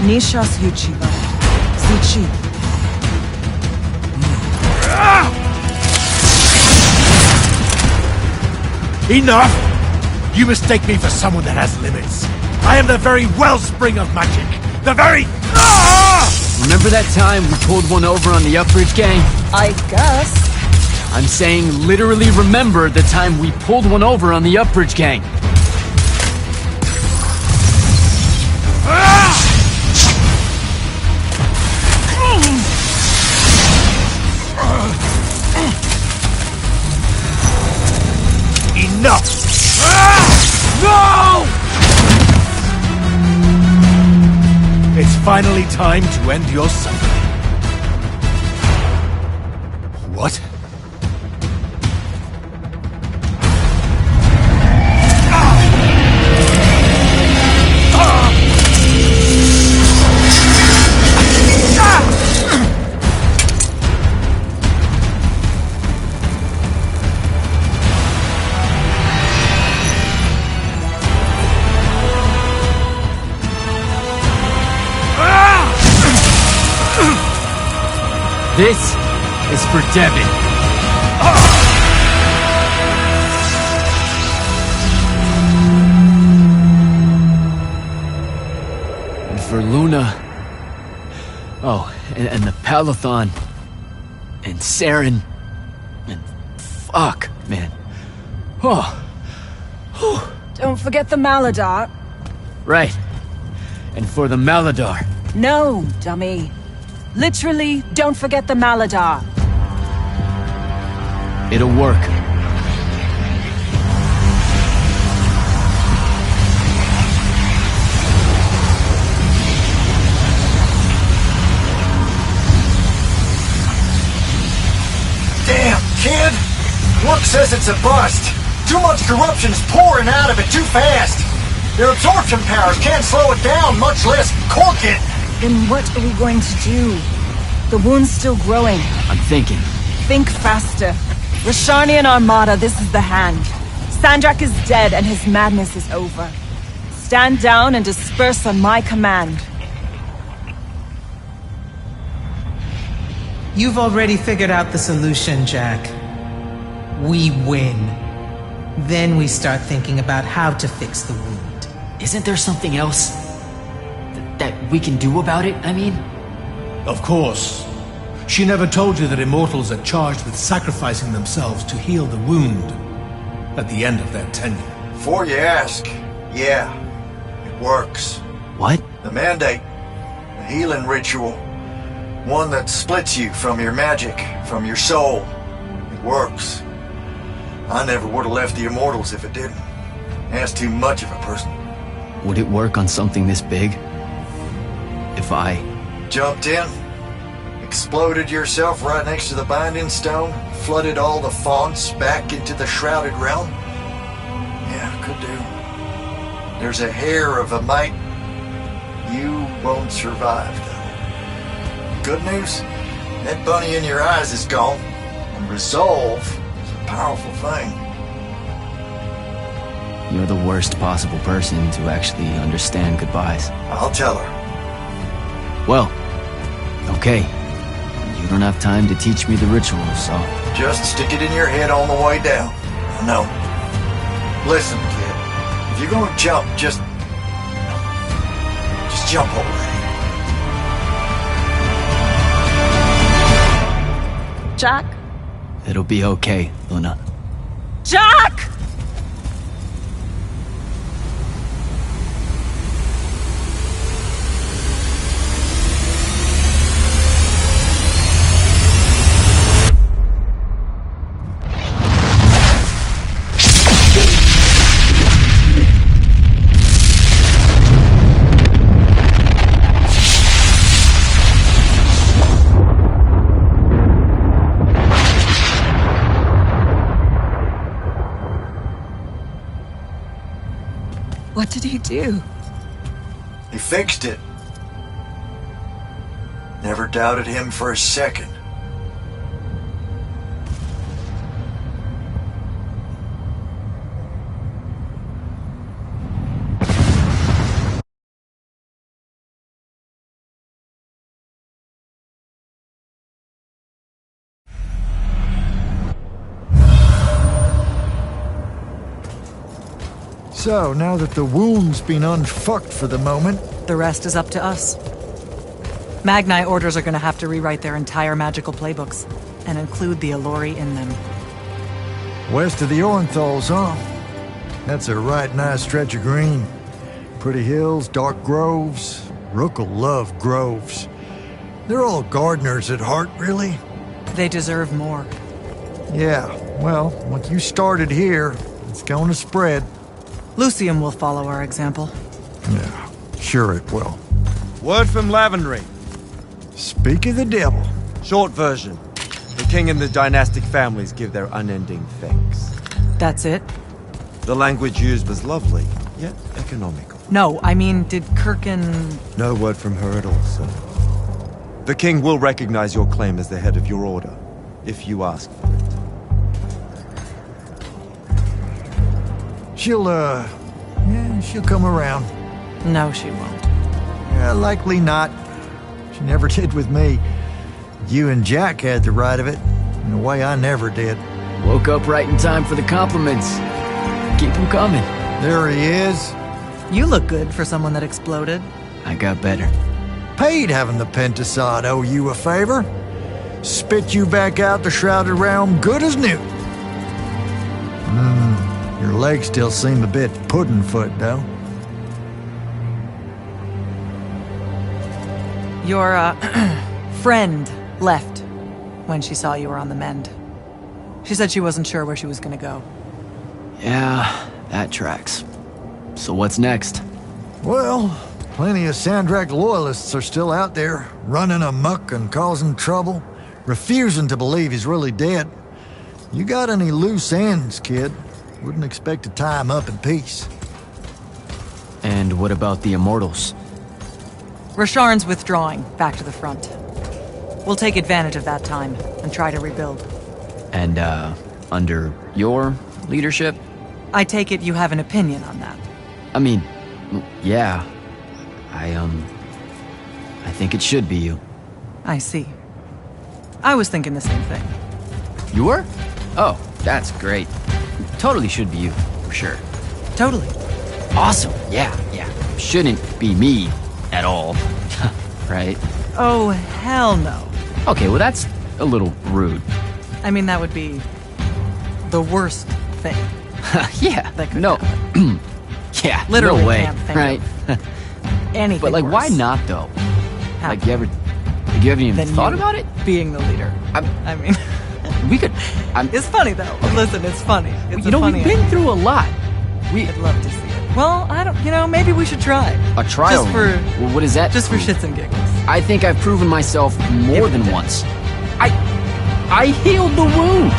Nishas Yuchiba. Zichi. Enough! You mistake me for someone that has limits. I am the very wellspring of magic. The very... Remember that time we pulled one over on the Upbridge gang? I guess. I'm saying literally remember the time we pulled one over on the Upbridge gang. Enough! No! It's finally time to end your suffering. What? This is for Devin. And for Luna. Oh, and the Palathon. And Saren. And fuck, man. Oh. Don't forget the Maladar. Right. And for the Maladar. No, dummy. Literally, don't forget the Maladar. It'll work. Damn, kid! Look says it's a bust. Too much corruption's pouring out of it too fast. Their absorption powers can't slow it down, much less cork it. Then what are we going to do? The wound's still growing. I'm thinking. Think faster. Rashanian Armada, this is the hand. Sandrak is dead and his madness is over. Stand down and disperse on my command. You've already figured out the solution, Jack. We win. Then we start thinking about how to fix the wound. Isn't there something else that we can do about it, I mean? Of course. She never told you that immortals are charged with sacrificing themselves to heal the wound at the end of their tenure. Before you ask, yeah, it works. What? The Mandate. A healing ritual. One that splits you from your magic, from your soul. It works. I never would have left the Immortals if it didn't. That's too much of a person. Would it work on something this big? If I... Jumped in, exploded yourself right next to the Binding Stone, flooded all the fonts back into the Shrouded Realm? Yeah, could do. There's a hair of a mite. You won't survive, though. Good news? That bunny in your eyes is gone. And resolve is a powerful thing. You're the worst possible person to actually understand goodbyes. I'll tell her. Well, okay. You don't have time to teach me the rituals, so... Just stick it in your head on the way down. No. Listen, kid. If you're gonna jump, just jump already. Jack? It'll be okay, Luna. Jack! What did he do? He fixed it. Never doubted him for a second. So, now that the wound's been unfucked for the moment... The rest is up to us. Magni orders are gonna have to rewrite their entire magical playbooks, and include the Allori in them. West of the Orenthals, huh? That's a right nice stretch of green. Pretty hills, dark groves. Rook'll love groves. They're all gardeners at heart, really. They deserve more. Yeah, well, what you started here, it's gonna spread. Lucium will follow our example. Yeah, sure it will. Word from Lavendry. Speak of the devil. Short version. The king and the dynastic families give their unending thanks. That's it? The language used was lovely, yet economical. No, I mean, did Kirkin... No word from her at all, sir. The king will recognize your claim as the head of your order, if you ask for it. She'll come around. No, she won't. Yeah, likely not. She never did with me. You and Jack had the right of it, in a way I never did. Woke up right in time for the compliments. Keep them coming. There he is. You look good for someone that exploded. I got better. Paid having the Pentasod owe you a favor. Spit you back out the Shrouded Realm good as new. Your legs still seem a bit pudding-foot, though. Your, friend left when she saw you were on the mend. She said she wasn't sure where she was gonna go. Yeah, that tracks. So what's next? Well, plenty of Sandrak loyalists are still out there, running amok and causing trouble, refusing to believe he's really dead. You got any loose ends, kid? Wouldn't expect to tie him up in peace. And what about the Immortals? Rasharn's withdrawing back to the front. We'll take advantage of that time and try to rebuild. And, under your leadership? I take it you have an opinion on that. I mean, yeah. I think it should be you. I see. I was thinking the same thing. You were? Oh, that's great. Totally should be you, for sure. Totally. Awesome, yeah. Shouldn't be me at all, right? Oh, hell no. Okay, well that's a little rude. I mean, that would be the worst thing. Yeah, that could no. happen. Yeah, Literally no way, can't think right? Anything But like, worse. why not though? How? Like, you haven't even Than thought you about it? Being the leader. I mean, we could. it's funny though. Listen, it's funny. It's You know, we've been through a lot. I'd love to see it. Well, I don't. You know, maybe we should try. A trial? Just for. Well, what is that? Just for shits and giggles. I think I've proven myself more than once. I healed the wound.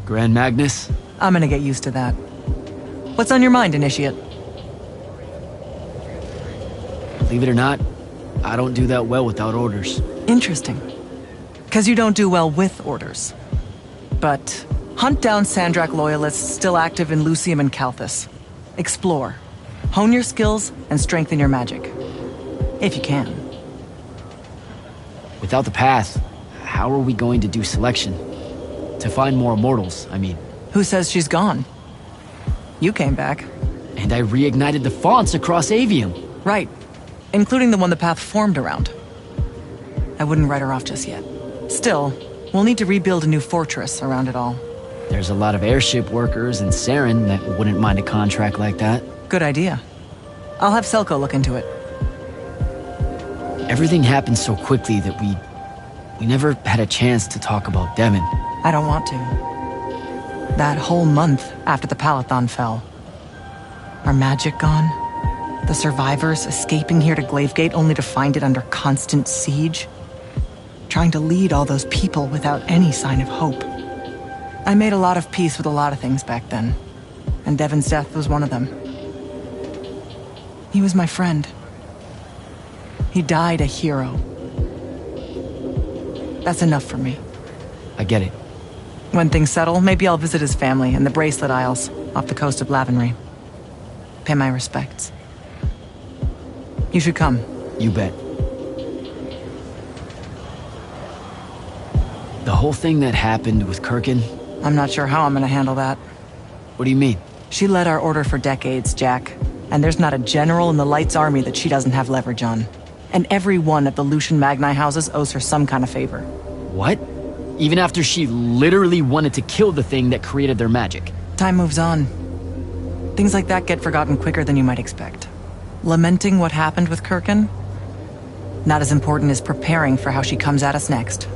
Grand Magnus? I'm gonna get used to that. What's on your mind, Initiate? Believe it or not, I don't do that well without orders. Interesting. Because you don't do well with orders. But hunt down Sandrak loyalists still active in Lucium and Calthus. Explore. Hone your skills and strengthen your magic. If you can. Without the path, how are we going to do selection? To find more immortals, I mean. Who says she's gone? You came back. And I reignited the fonts across Avium. Right. Including the one the path formed around. I wouldn't write her off just yet. Still, we'll need to rebuild a new fortress around it all. There's a lot of airship workers in Saren that wouldn't mind a contract like that. Good idea. I'll have Selko look into it. Everything happened so quickly that we never had a chance to talk about Devon. I don't want to. That whole month after the Palathon fell. Our magic gone. The survivors escaping here to Glavegate only to find it under constant siege. Trying to lead all those people without any sign of hope. I made a lot of peace with a lot of things back then. And Devon's death was one of them. He was my friend. He died a hero. That's enough for me. I get it. When things settle, maybe I'll visit his family in the Bracelet Isles off the coast of Lavenry. Pay my respects. You should come. You bet. The whole thing that happened with Kirkin? I'm not sure how I'm gonna handle that. What do you mean? She led our order for decades, Jack. And there's not a general in the Light's army that she doesn't have leverage on. And every one of the Lucian Magni houses owes her some kind of favor. What? Even after she literally wanted to kill the thing that created their magic? Time moves on. Things like that get forgotten quicker than you might expect. Lamenting what happened with Kirkin? Not as important as preparing for how she comes at us next.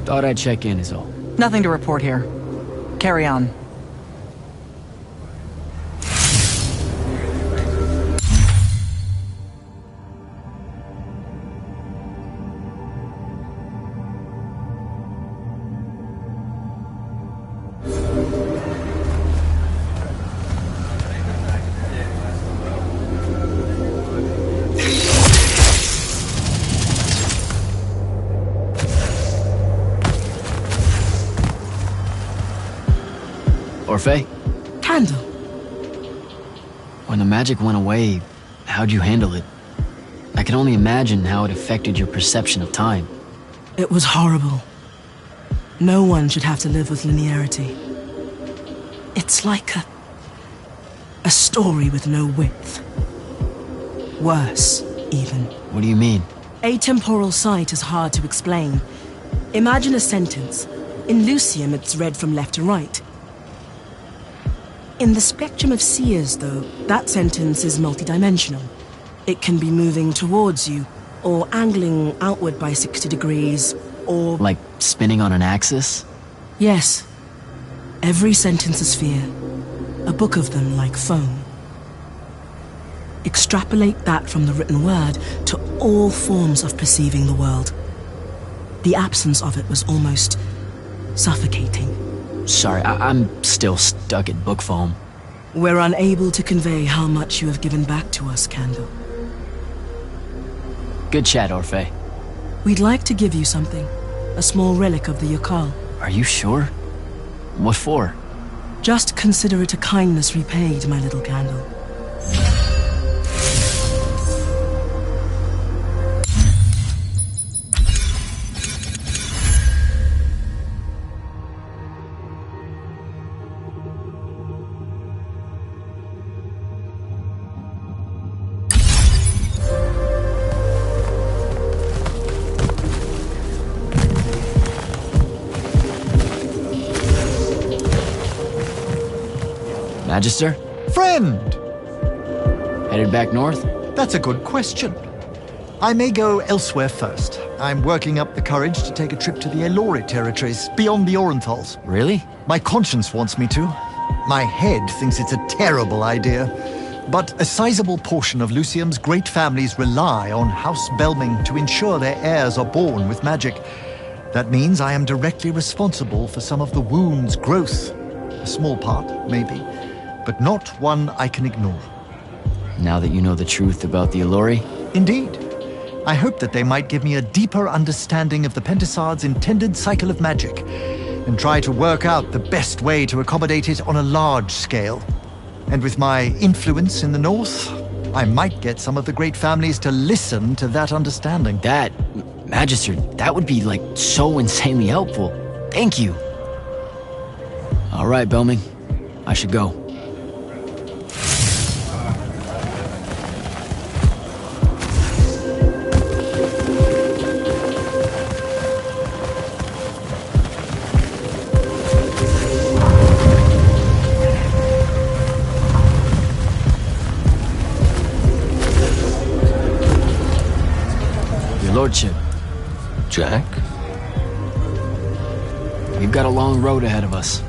Thought I'd check in is all. Nothing to report here. Carry on. Orphe? Candle. When the magic went away, how'd you handle it? I can only imagine how it affected your perception of time. It was horrible. No one should have to live with linearity. It's like a story with no width. Worse, even. What do you mean? Atemporal sight is hard to explain. Imagine a sentence. In Lucium, it's read from left to right. In the spectrum of seers, though, that sentence is multidimensional. It can be moving towards you, or angling outward by 60 degrees, or... Like spinning on an axis? Yes. Every sentence a sphere. A book of them like foam. Extrapolate that from the written word to all forms of perceiving the world. The absence of it was almost suffocating. Sorry, I'm still stuck at book foam. We're unable to convey how much you have given back to us, Candle. Good chat, Orphe. We'd like to give you something. A small relic of the Yokal. Are you sure? What for? Just consider it a kindness repaid, my little Candle. Magister? Friend! Headed back north? That's a good question. I may go elsewhere first. I'm working up the courage to take a trip to the Elori territories, beyond the Orenthals. Really? My conscience wants me to. My head thinks it's a terrible idea. But a sizable portion of Lucium's great families rely on House Belming to ensure their heirs are born with magic. That means I am directly responsible for some of the wound's growth. A small part, maybe, but not one I can ignore. Now that you know the truth about the Alluri? Indeed. I hope that they might give me a deeper understanding of the Pentasard's intended cycle of magic, and try to work out the best way to accommodate it on a large scale. And with my influence in the north, I might get some of the great families to listen to that understanding. That, Magister, that would be, like, so insanely helpful. Thank you. All right, Belming. I should go. Your Lordship. Jack? We've got a long road ahead of us.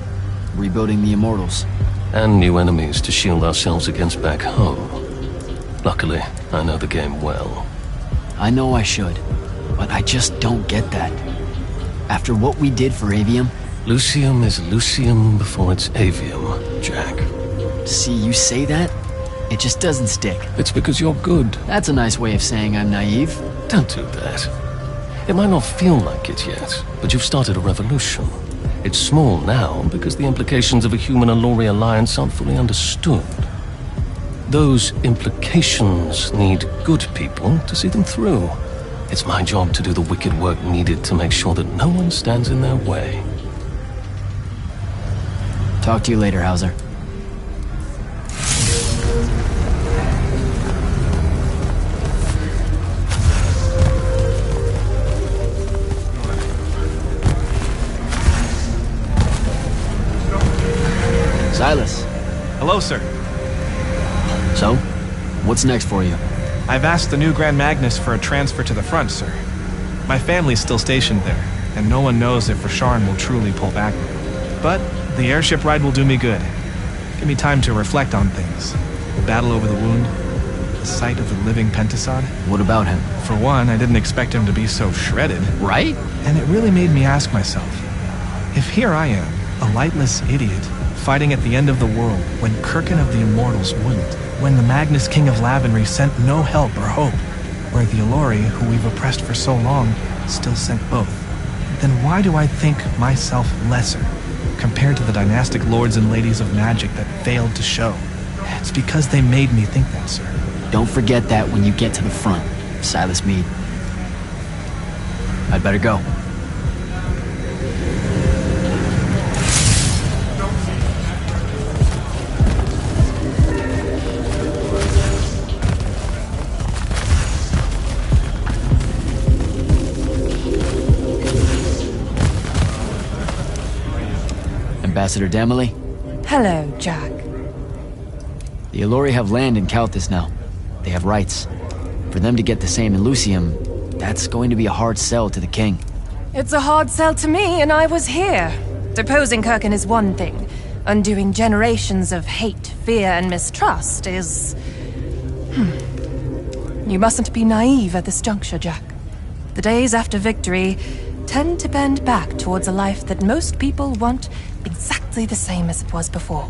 Rebuilding the Immortals. And new enemies to shield ourselves against back home. Luckily, I know the game well. I know I should, but I just don't get that. After what we did for Avium... Lucium is Lucium before it's Avium, Jack. See, you say that, it just doesn't stick. It's because you're good. That's a nice way of saying I'm naive. Don't do that. It might not feel like it yet, but you've started a revolution. It's small now because the implications of a human-Alluri alliance aren't fully understood. Those implications need good people to see them through. It's my job to do the wicked work needed to make sure that no one stands in their way. Talk to you later, Hauser. Silas. Hello, sir. So, what's next for you? I've asked the new Grand Magnus for a transfer to the front, sir. My family's still stationed there, and no one knows if Rasharn will truly pull back. But the airship ride will do me good. Give me time to reflect on things. The battle over the wound, the sight of the living Pentasod. What about him? For one, I didn't expect him to be so shredded. Right? And it really made me ask myself, if here I am, a lightless idiot, fighting at the end of the world when Kirkin of the Immortals wouldn't, when the Magnus King of Lavenry sent no help or hope, where the Alluri, who we've oppressed for so long, still sent both, then why do I think myself lesser compared to the dynastic lords and ladies of magic that failed to show? It's because they made me think that, sir. Don't forget that when you get to the front, Silas Meade. I'd better go. Ambassador Damley? Hello, Jack. The Alluri have land in Kalthus now. They have rights. For them to get the same in Lucium, that's going to be a hard sell to the king. It's a hard sell to me, and I was here. Deposing Kirkin is one thing. Undoing generations of hate, fear, and mistrust is... You mustn't be naive at this juncture, Jack. The days after victory tend to bend back towards a life that most people want exactly the same as it was before.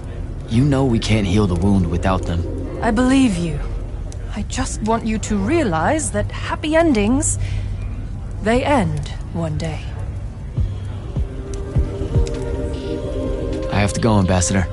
You know we can't heal the wound without them. I believe you. I just want you to realize that happy endings, they end one day. I have to go, Ambassador.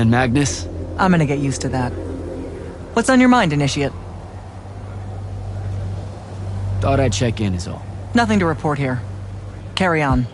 Grand Magnus? I'm gonna get used to that. What's on your mind, Initiate? Thought I'd check in is all. Nothing to report here. Carry on.